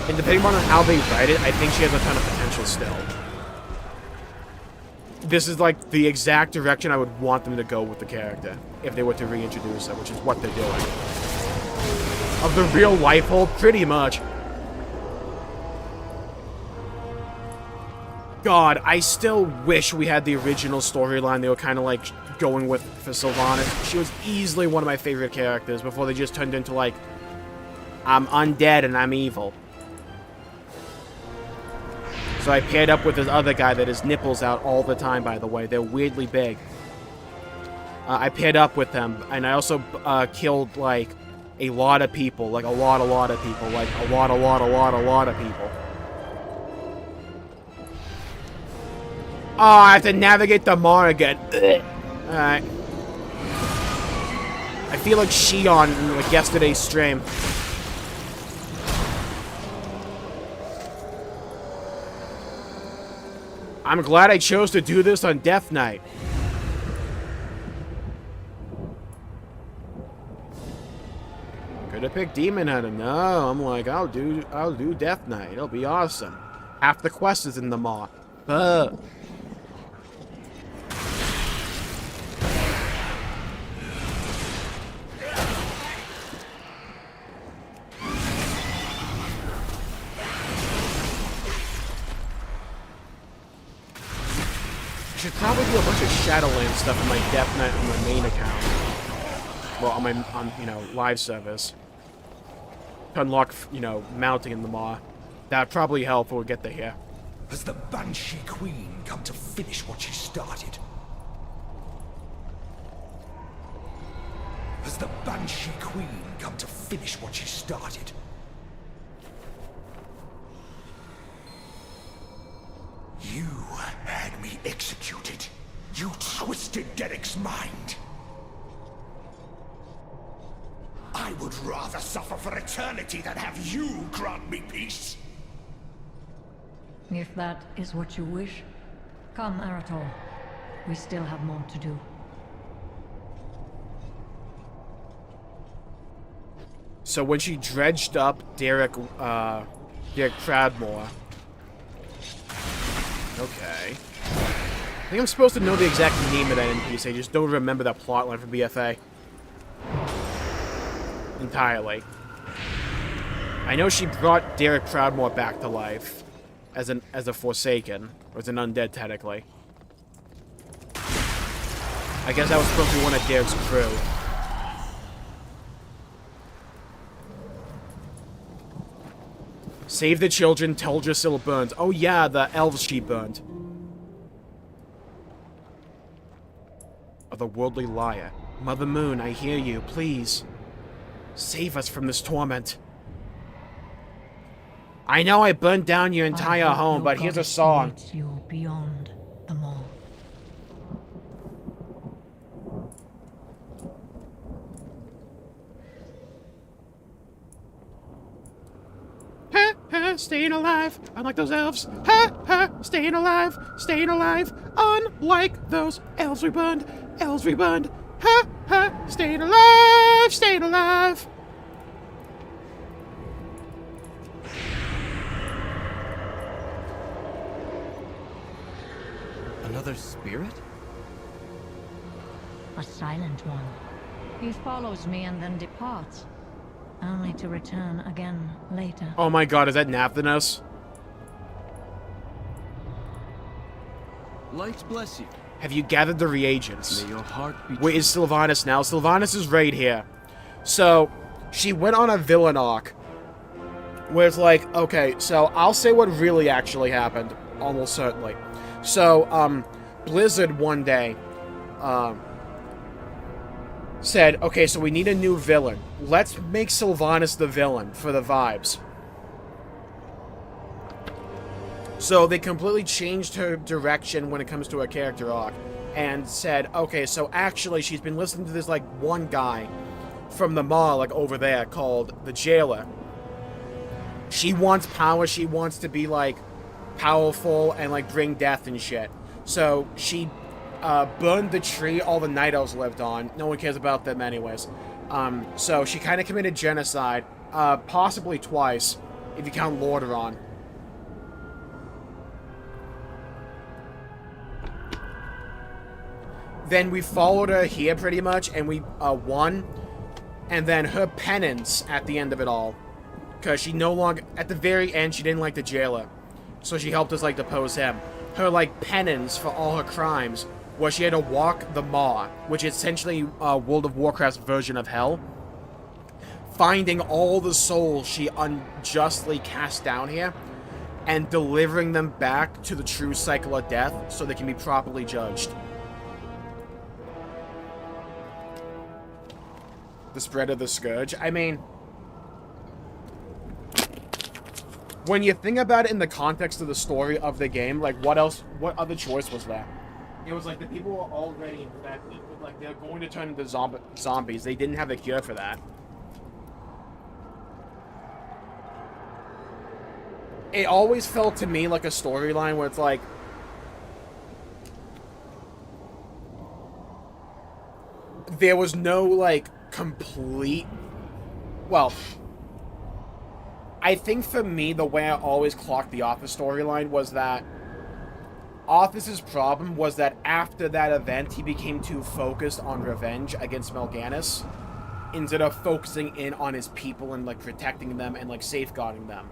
And depending on how they write it, I think she has a ton of potential still. This is like the exact direction I would want them to go with the character if they were to reintroduce her, which is what they're doing. Of the real life hole, pretty much. God, I still wish we had the original storyline they were kind of like going with for Sylvanas. She was easily one of my favorite characters before they just turned into like, I'm undead and I'm evil. So I paired up with this other guy that his nipples out all the time, by the way. They're weirdly big. I paired up with them, and I also killed, like, a lot of people. Like, a lot of people. Like, a lot of people. Oh, I have to navigate the Mar again. Alright. I feel like Shion in, like, yesterday's stream. I'm glad I chose to do this on Death Knight. Could have picked Demon Hunter. No, I'm like, I'll do Death Knight. It'll be awesome. Half the quest is in the maw. I should probably do a bunch of Shadowlands stuff on my Death Knight on my main account. Well, on you know, live service. To unlock, you know, mounting in the maw. That'd probably help when we get here. Has the Banshee Queen come to finish what she started? Has the Banshee Queen come to finish what she started? You had me executed. You twisted Derek's mind. I would rather suffer for eternity than have you grant me peace. If that is what you wish, come, Arator. We still have more to do. So when she dredged up Derek Cradmore. Okay. I think I'm supposed to know the exact name of that NPC. I just don't remember that plotline from BFA. Entirely. I know she brought Derek Proudmore back to life as a Forsaken, or as an undead technically. I guess that was supposed to be one of Derek's crew. Save the children, Teldrassil burned. Oh yeah, the elves she burned. Of the worldly liar. Mother Moon, I hear you. Please. Save us from this torment. I know I burned down your entire home, but here's a song. You beyond them all. Ha ha, staying alive, unlike those elves. Ha ha, staying alive, unlike those elves we burned, Ha ha, staying alive, staying alive. Another spirit? A silent one. He follows me and then departs, only to return again later. Oh my god, is that Naphthanos? Light bless you. Have you gathered the reagents? May your heart be Wait, is Sylvanas now? Sylvanas is right here. So, she went on a villain arc. Where it's like, okay, so I'll say what really actually happened. Almost certainly. So, Blizzard one day, said, okay, so we need a new villain. Let's make Sylvanas the villain for the vibes. So they completely changed her direction when it comes to her character arc. And said, okay, so actually she's been listening to this, like, one guy from the mall, like, over there, called the Jailer. She wants power, she wants to be, like, powerful and, like, bring death and shit. So she burned the tree all the Night Elves lived on. No one cares about them anyways. So she kind of committed genocide, possibly twice, if you count Lordaeron. Then we followed her here pretty much, and we won. And then her penance at the end of it all, because she no longer, at the very end, she didn't like the Jailer. So she helped us, like, depose him. Her, like, penance for all her crimes was she had to walk the Maw, which is essentially World of Warcraft's version of Hell, finding all the souls she unjustly cast down here, and delivering them back to the true cycle of death so they can be properly judged. The spread of the Scourge. I mean, when you think about it in the context of the story of the game, like, what other choice was there? It was like the people were already infected, like, they're going to turn into zombies. They didn't have a cure for that. It always felt to me like a storyline where it's like, there was no, like, complete... Well, I think for me, the way I always clocked the Arthas storyline was that Arthas' problem was that after that event, he became too focused on revenge against Mal'Ganis instead of focusing in on his people and, like, protecting them and, like, safeguarding them.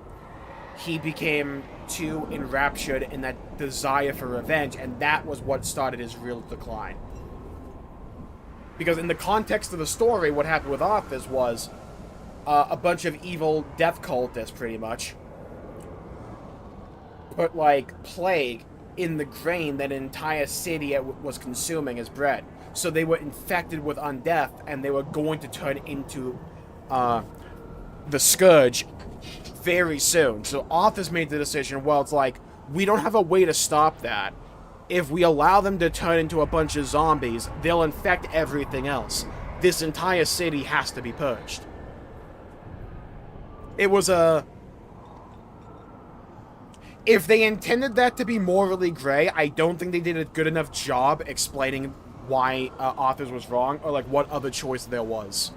He became too enraptured in that desire for revenge, and that was what started his real decline. Because in the context of the story, what happened with Arthas was a bunch of evil death cultists, pretty much, put, like, plague in the grain that an entire city was consuming as bread. So they were infected with undeath, and they were going to turn into the Scourge very soon. So Arthas made the decision, well, it's like, we don't have a way to stop that. If we allow them to turn into a bunch of zombies, they'll infect everything else. This entire city has to be purged. It was a... If they intended that to be morally gray, I don't think they did a good enough job explaining why Arthas was wrong, or, like, what other choice there was.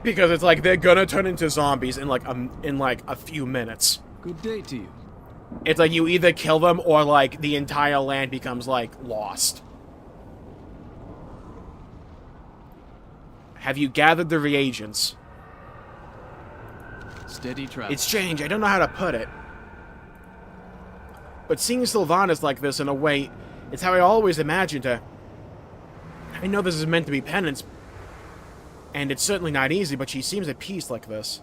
Because it's like, they're gonna turn into zombies in, like, a few minutes. Good day to you. It's like, you either kill them, or, like, the entire land becomes, like, lost. Have you gathered the reagents? Steady travel. It's strange, I don't know how to put it. But seeing Sylvanas like this, in a way, it's how I always imagined her. I know this is meant to be penance, and it's certainly not easy, but she seems at peace like this.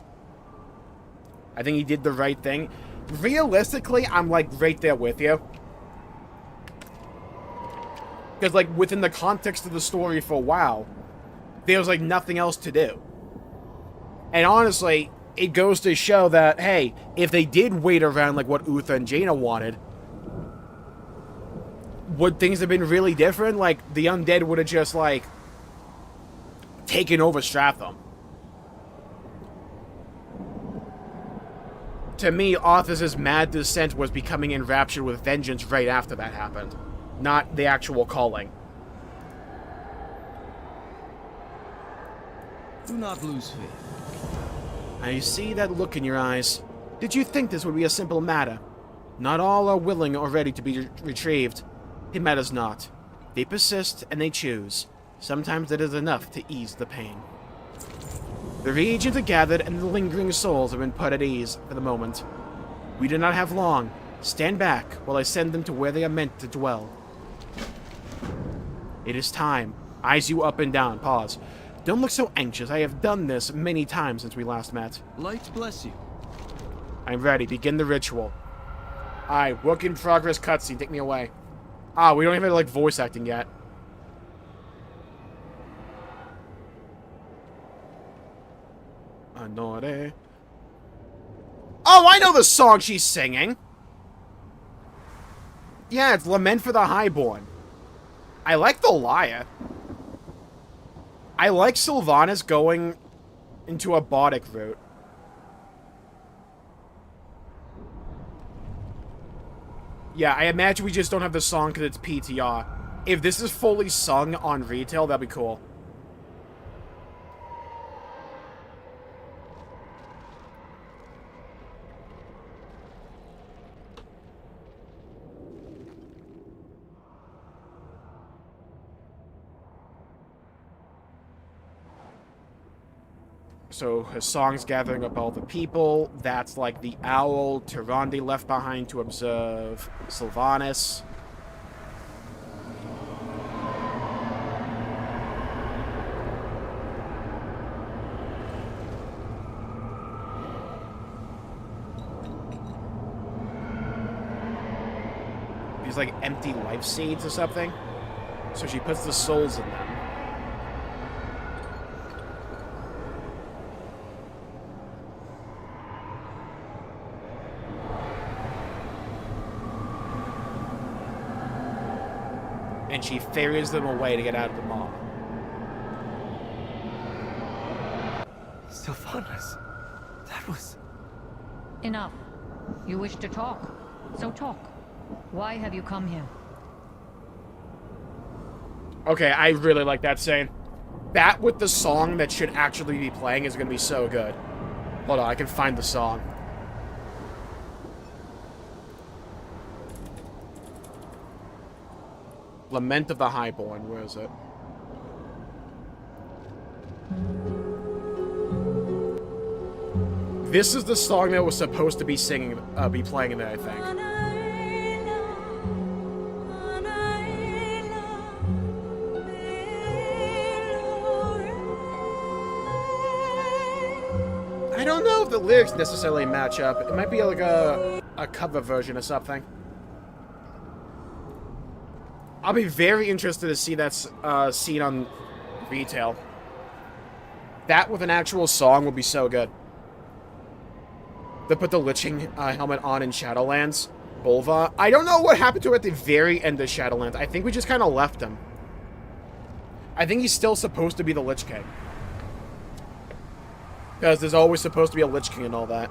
I think he did the right thing. Realistically, I'm, like, right there with you. Because, like, within the context of the story for a while, there was, like, nothing else to do. And honestly, it goes to show that, hey, if they did wait around like what Uther and Jaina wanted, would things have been really different? Like, the undead would have just, like, taken over Stratham. To me, Arthas's mad descent was becoming enraptured with vengeance right after that happened. Not the actual calling. Do not lose faith. I see that look in your eyes. Did you think this would be a simple matter? Not all are willing or ready to be retrieved. It matters not. They persist and they choose. Sometimes it is enough to ease the pain. The reagents are gathered and the lingering souls have been put at ease for the moment. We do not have long. Stand back while I send them to where they are meant to dwell. It is time. Eyes you up and down. Pause. Don't look so anxious. I have done this many times since we last met. Light bless you. I'm ready. Begin the ritual. Alright, work in progress cutscene. Take me away. Ah, we don't even have, like, voice acting yet. Anore. Oh, I know the song she's singing! Yeah, it's Lament for the Highborn. I like the lyre. I like Sylvanas going into a bardic route. Yeah, I imagine we just don't have the song because it's PTR. If this is fully sung on retail, that'd be cool. So his song's gathering up all the people. That's like the owl Tyrande left behind to observe Sylvanas. These like empty life seeds or something. So she puts the souls in them. And she ferries them away to get out of the maw. Sylvanas, that was... Enough. You wish to talk, so talk. Why have you come here? Okay, I really like that scene. That with the song that should actually be playing is going to be so good. Hold on, I can find the song. Lament of the Highborn, where is it? This is the song that was supposed to be be playing in there, I think. I don't know if the lyrics necessarily match up. It might be like a cover version or something. I'll be very interested to see that scene on retail. That with an actual song would be so good. They put the Lich King helmet on in Shadowlands. Bolva. I don't know what happened to him at the very end of Shadowlands. I think we just kind of left him. I think he's still supposed to be the Lich King. Because there's always supposed to be a Lich King and all that.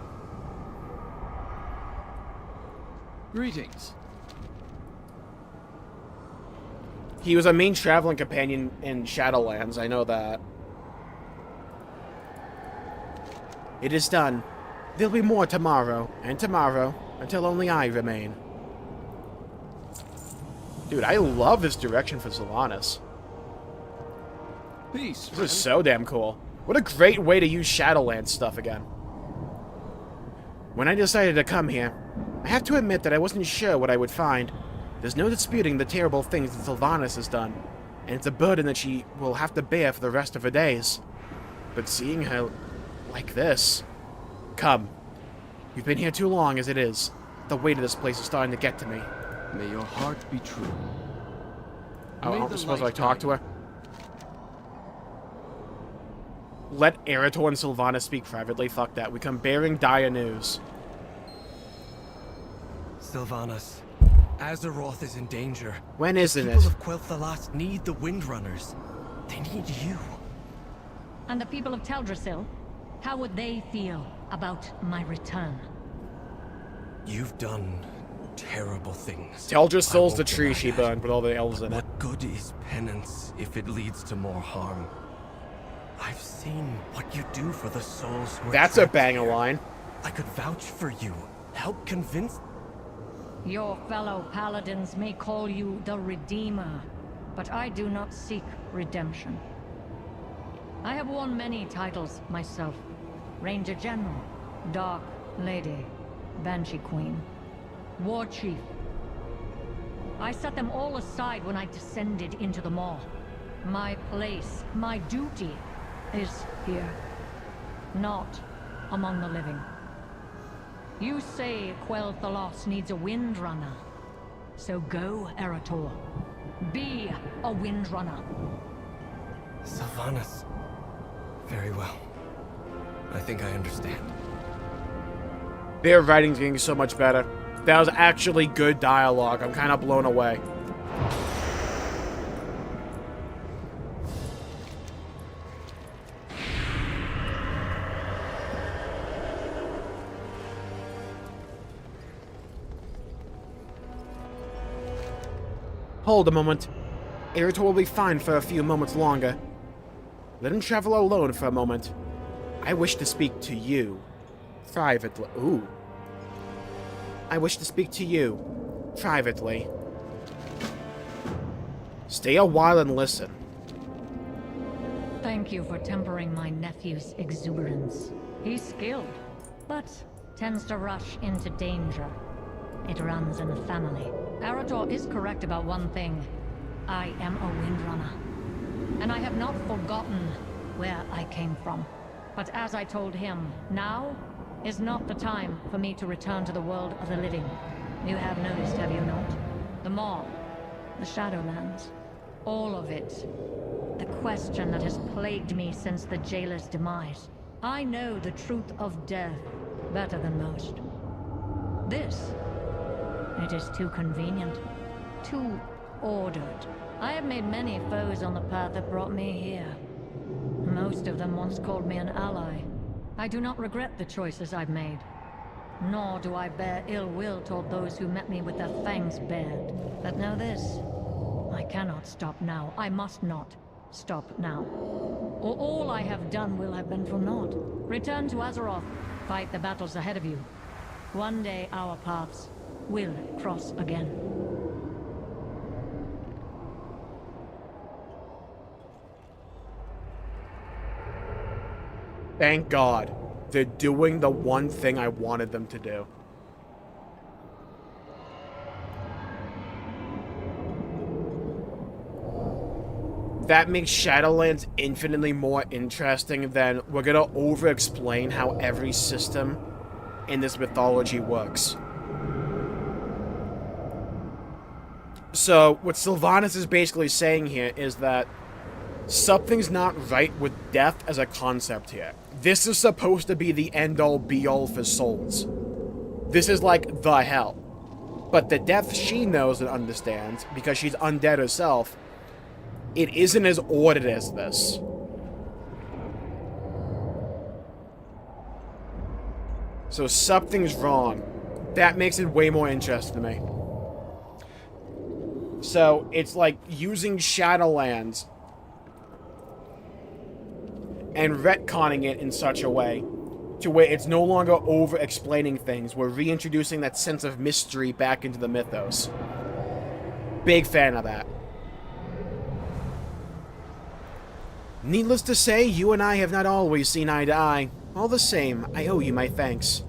Greetings. He was a main traveling companion in Shadowlands, I know that. It is done. There'll be more tomorrow, and tomorrow, until only I remain. Dude, I love this direction for Sylvanas. Peace. This is so damn cool. What a great way to use Shadowlands stuff again. When I decided to come here, I have to admit that I wasn't sure what I would find. There's no disputing the terrible things that Sylvanas has done, and it's a burden that she will have to bear for the rest of her days. But seeing her like this... Come. You've been here too long as it is. The weight of this place is starting to get to me. May your heart be true. Oh, May I'm the supposed to, light like, talk to her? Let Arator and Sylvanas speak privately. Fuck that. We come bearing dire news. Sylvanas, Azeroth is in danger. When isn't The people it? of Quel'Thalas need the Windrunners. They need you. And the people of Teldrassil? How would they feel about my return? You've done terrible things. Teldrassil's the tree she burned with all the elves in it. What good is penance if it leads to more harm? I've seen what you do for the souls who are That's a trapped banger here. line. I could vouch for you. Help convince... Your fellow paladins may call you the Redeemer, but I do not seek redemption. I have worn many titles myself. Ranger General, Dark Lady, Banshee Queen, War Chief. I set them all aside when I descended into the Maw. My place, my duty, is here. Not among the living. You say Quel'Thalas needs a Windrunner. So go, Arator. Be a Windrunner. Sylvanas. Very well. I think I understand. Their writing's getting so much better. That was actually good dialogue. I'm kind of blown away. Hold a moment. Arator will be fine for a few moments longer. Let him travel alone for a moment. I wish to speak to you. Privately. Ooh. I wish to speak to you. Privately. Stay a while and listen. Thank you for tempering my nephew's exuberance. He's skilled, but tends to rush into danger. It runs in the family. Arator is correct about one thing. I am a Windrunner. And I have not forgotten where I came from. But as I told him, now is not the time for me to return to the world of the living. You have noticed, have you not? The Maw, the Shadowlands, all of it. The question that has plagued me since the Jailer's demise. I know the truth of death better than most. This, it is too convenient, too ordered. I have made many foes on the path that brought me here. Most of them once called me an ally. I do not regret the choices I've made. Nor do I bear ill will toward those who met me with their fangs bared. But know this, I cannot stop now. I must not stop now. Or all I have done will have been for naught. Return to Azeroth. Fight the battles ahead of you. One day our paths will cross again. Thank God. They're doing the one thing I wanted them to do. That makes Shadowlands infinitely more interesting than we're gonna over-explain how every system in this mythology works. So, what Sylvanas is basically saying here is that something's not right with death as a concept here. This is supposed to be the end-all be-all for souls. This is like the hell. But the death she knows and understands, because she's undead herself, it isn't as ordered as this. So something's wrong. That makes it way more interesting to me. So, it's like using Shadowlands and retconning it in such a way to where it's no longer over-explaining things. We're reintroducing that sense of mystery back into the mythos. Big fan of that. Needless to say, you and I have not always seen eye to eye. All the same, I owe you my thanks.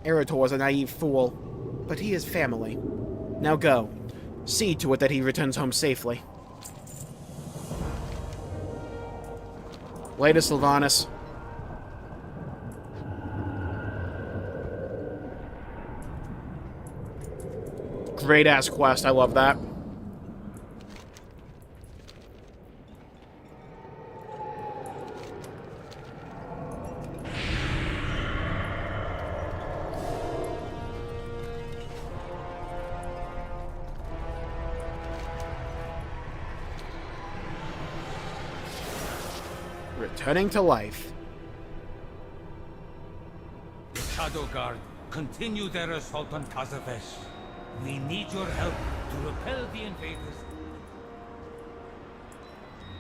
Arator is a naive fool, but he is family. Now go. See to it that he returns home safely. Later, Sylvanas. Great-ass quest. I love that. Returning to life. The Shadow Guard continue their assault on Kazavesh. We need your help to repel the invaders.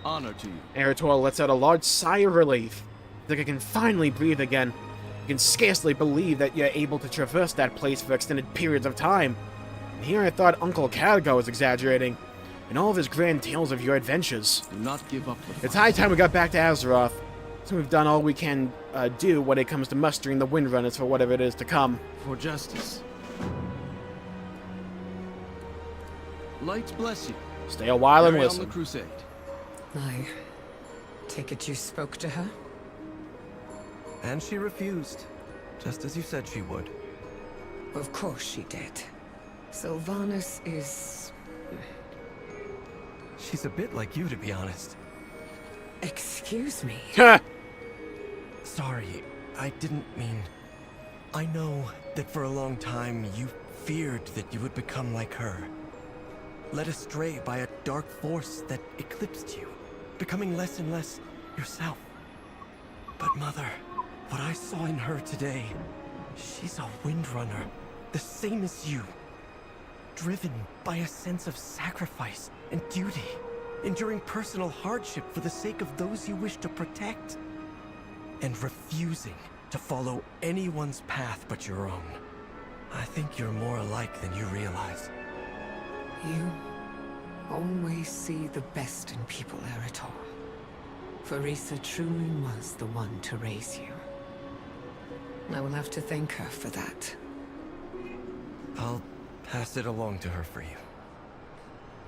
Honor to you. Arator lets out a large sigh of relief. Like I can finally breathe again. You can scarcely believe that you're able to traverse that place for extended periods of time. And here I thought Uncle Khadgar was exaggerating, in all of his grand tales of your adventures. Do not give up the fight. It's high time we got back to Azeroth, so we've done all we can do when it comes to mustering the Windrunners for whatever it is to come. For justice. Light bless you. Stay a while and Carry on listen. the crusade. I take it you spoke to her? And she refused, just as you said she would. Of course she did. Sylvanas is... She's a bit like you, to be honest. Excuse me. Sorry, I didn't mean... I know that for a long time you feared that you would become like her. Led astray by a dark force that eclipsed you, becoming less and less yourself. But Mother, what I saw in her today, she's a Windrunner, the same as you. Driven by a sense of sacrifice and duty, enduring personal hardship for the sake of those you wish to protect, and refusing to follow anyone's path but your own. I think you're more alike than you realize. You always see the best in people, Arator. Farisa truly was the one to raise you. I will have to thank her for that. I'll pass it along to her for you.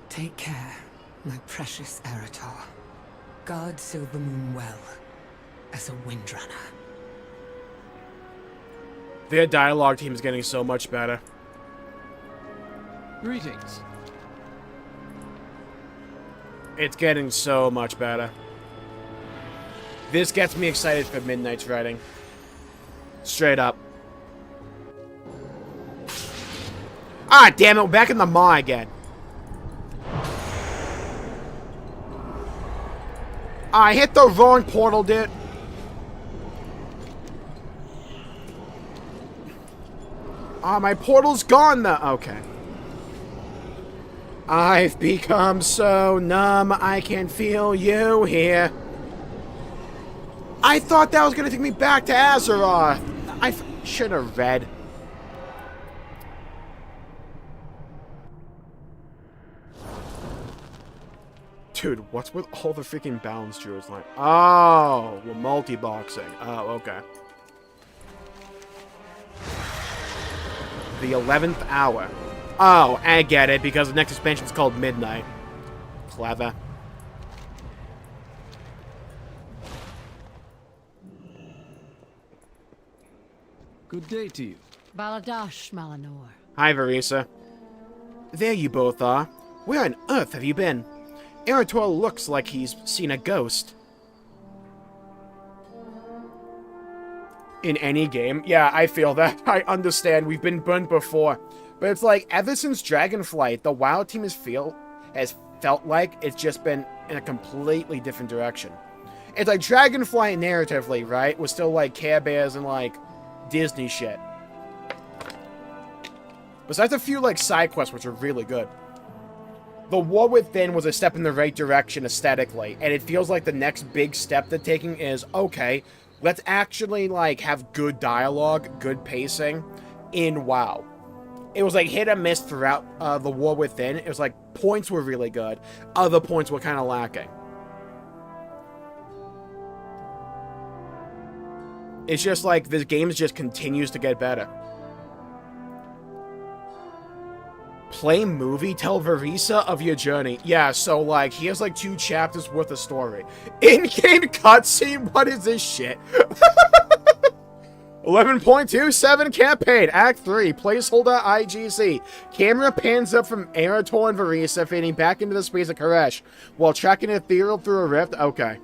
Take care, my precious Arator. Guard Silvermoon well, as a Windrunner. Their dialogue team is getting so much better. Greetings. It's getting so much better. This gets me excited for Midnight's writing. Straight up. Ah, damn it, we're back in the maw again. I hit the wrong portal, dude. Ah, my portal's gone though. Okay. I've become so numb, I can feel you here. I thought that was gonna take me back to Azeroth. I should have read. Dude, what's with all the freaking balance druids like? Oh, we're multi-boxing. Oh, okay. The 11th hour. Oh, I get it, because the next expansion is called Midnight. Clever. Good day to you. Baladash, Malinor. Hi, Verisa. There you both are. Where on earth have you been? Arator looks like he's seen a ghost. In any game? Yeah, I feel that. I understand. We've been burned before. But it's like, ever since Dragonflight, the WoW team has felt like it's just been in a completely different direction. It's like Dragonflight narratively, right, was still like Care Bears and like Disney shit. Besides a few like side quests, which are really good. The War Within was a step in the right direction aesthetically, and it feels like the next big step they're taking is, okay, let's actually like have good dialogue, good pacing in WoW. It was like hit and miss throughout the War Within. It was like points were really good, other points were kind of lacking. It's just like this game just continues to get better. Play movie, tell Verisa of your journey. Yeah, so, like, he has, like, 2 chapters worth of story. In-game cutscene? What is this shit? 11.27 campaign, Act 3, placeholder IGC. Camera pans up from Arator and Verisa, fading back into the space of Koresh, while tracking Ethereal through a rift. Okay.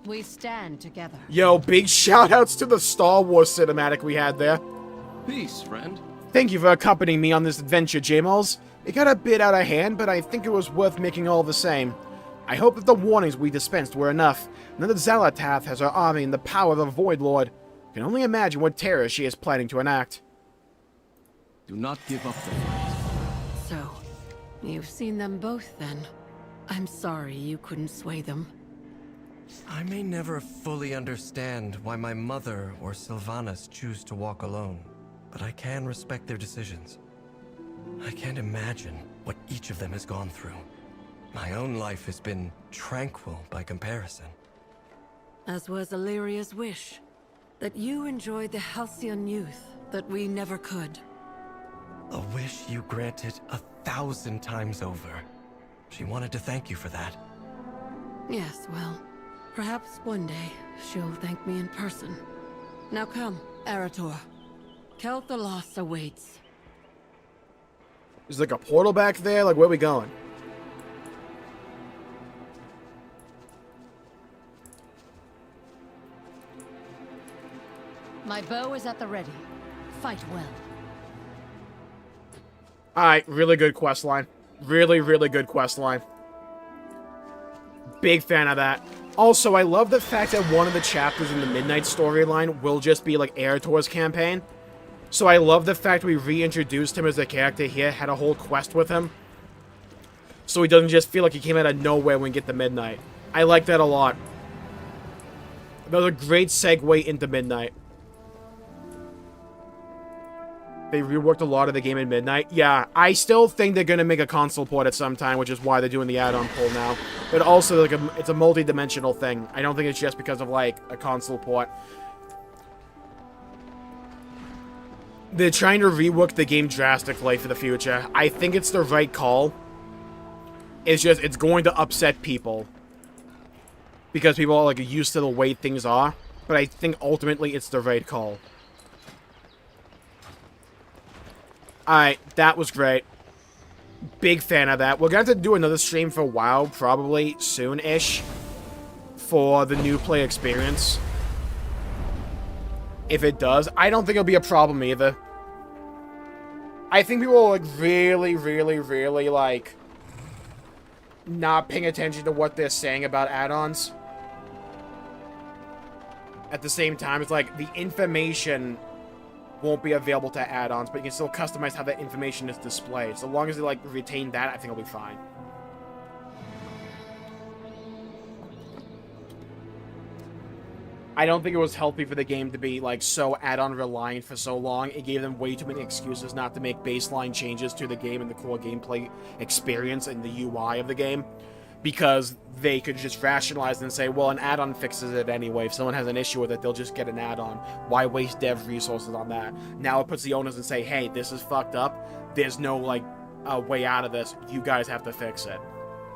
We stand together. Yo, big shoutouts to the Star Wars cinematic we had there. Peace, friend. Thank you for accompanying me on this adventure, Jmulls. It got a bit out of hand, but I think it was worth making all the same. I hope that the warnings we dispensed were enough. Now that Xalatath has her army and the power of a Void Lord, I can only imagine what terror she is planning to enact. Do not give up the fight. So, you've seen them both then. I'm sorry you couldn't sway them. I may never fully understand why my mother or Sylvanas choose to walk alone, but I can respect their decisions. I can't imagine what each of them has gone through. My own life has been tranquil by comparison. As was Illyria's wish, that you enjoyed the halcyon youth that we never could. A wish you granted 1,000 times over. She wanted to thank you for that. Yes, well, perhaps one day she'll thank me in person. Now come, Arator. Kel'Thalas awaits. There's like a portal back there, like where are we going? My bow is at the ready. Fight well. Alright, really good quest line. Really, really good quest line. Big fan of that. Also, I love the fact that one of the chapters in the Midnight storyline will just be like Arator's campaign. So I love the fact we reintroduced him as a character here, had a whole quest with him. So he doesn't just feel like he came out of nowhere when we get to Midnight. I like that a lot. That was a great segue into Midnight. They reworked a lot of the game in Midnight. Yeah, I still think they're going to make a console port at some time, which is why they're doing the add-on pull now. But also, like, it's a multi-dimensional thing. I don't think it's just because of, like, a console port. They're trying to rework the game drastically for the future. I think it's the right call. It's just, it's going to upset people. Because people are, like, used to the way things are. But I think ultimately it's the right call. Alright, that was great. Big fan of that. We're going to have to do another stream for a while, probably soon-ish, for the new play experience. If it does. I don't think it'll be a problem either. I think people are, like, really, really, really, like, not paying attention to what they're saying about add-ons. At the same time, it's like, the information won't be available to add-ons, but you can still customize how that information is displayed. So long as they, like, retain that, I think it'll be fine. I don't think it was healthy for the game to be, like, so add-on reliant for so long. It gave them way too many excuses not to make baseline changes to the game and the core gameplay experience and the UI of the game. Because they could just rationalize and say, well, an add-on fixes it anyway. If someone has an issue with it, they'll just get an add-on. Why waste dev resources on that? Now it puts the owners and say, hey, this is fucked up. There's no, like, way out of this. You guys have to fix it.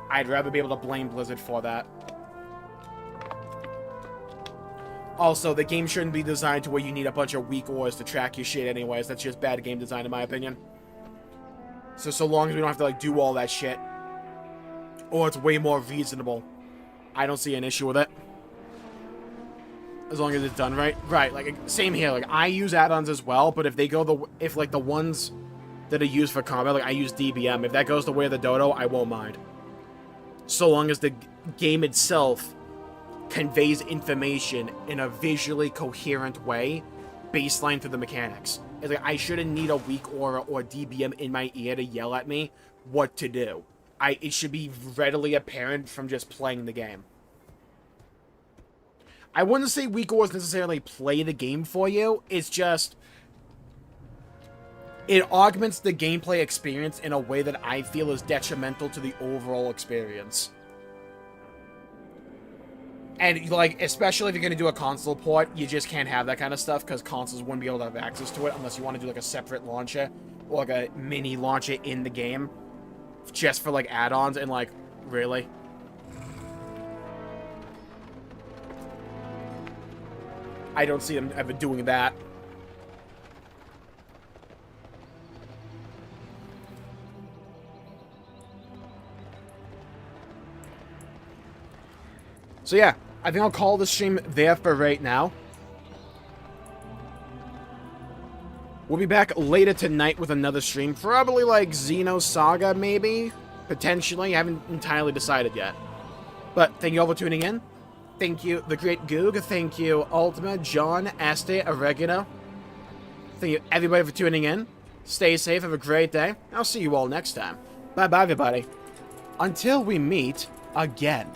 I'd rather be able to blame Blizzard for that. Also, the game shouldn't be designed to where you need a bunch of weak ores to track your shit anyways. That's just bad game design in my opinion. So long as we don't have to, like, do all that shit, or it's way more reasonable, I don't see an issue with it. As long as it's done right. Right, like, same here. Like, I use add-ons as well, but if they go like, the ones that are used for combat, like, I use DBM. If that goes the way of the dodo, I won't mind. So long as the game itself conveys information in a visually coherent way, baseline to the mechanics. It's like, I shouldn't need a weak aura or DBM in my ear to yell at me what to do. It should be readily apparent from just playing the game. I wouldn't say weak ores necessarily play the game for you. It's just, it augments the gameplay experience in a way that I feel is detrimental to the overall experience. And, like, especially if you're going to do a console port, you just can't have that kind of stuff, because consoles wouldn't be able to have access to it unless you want to do, like, a separate launcher, or, like, a mini launcher in the game, just for, like, add-ons, and, like, really? I don't see them ever doing that. So yeah, I think I'll call the stream there for right now. We'll be back later tonight with another stream. Probably like Xenosaga, maybe? Potentially. I haven't entirely decided yet. But thank you all for tuning in. Thank you, The Great Goog. Thank you, Ultima, John, Aste, Oregano. Thank you, everybody, for tuning in. Stay safe. Have a great day. I'll see you all next time. Bye-bye, everybody. Until we meet again.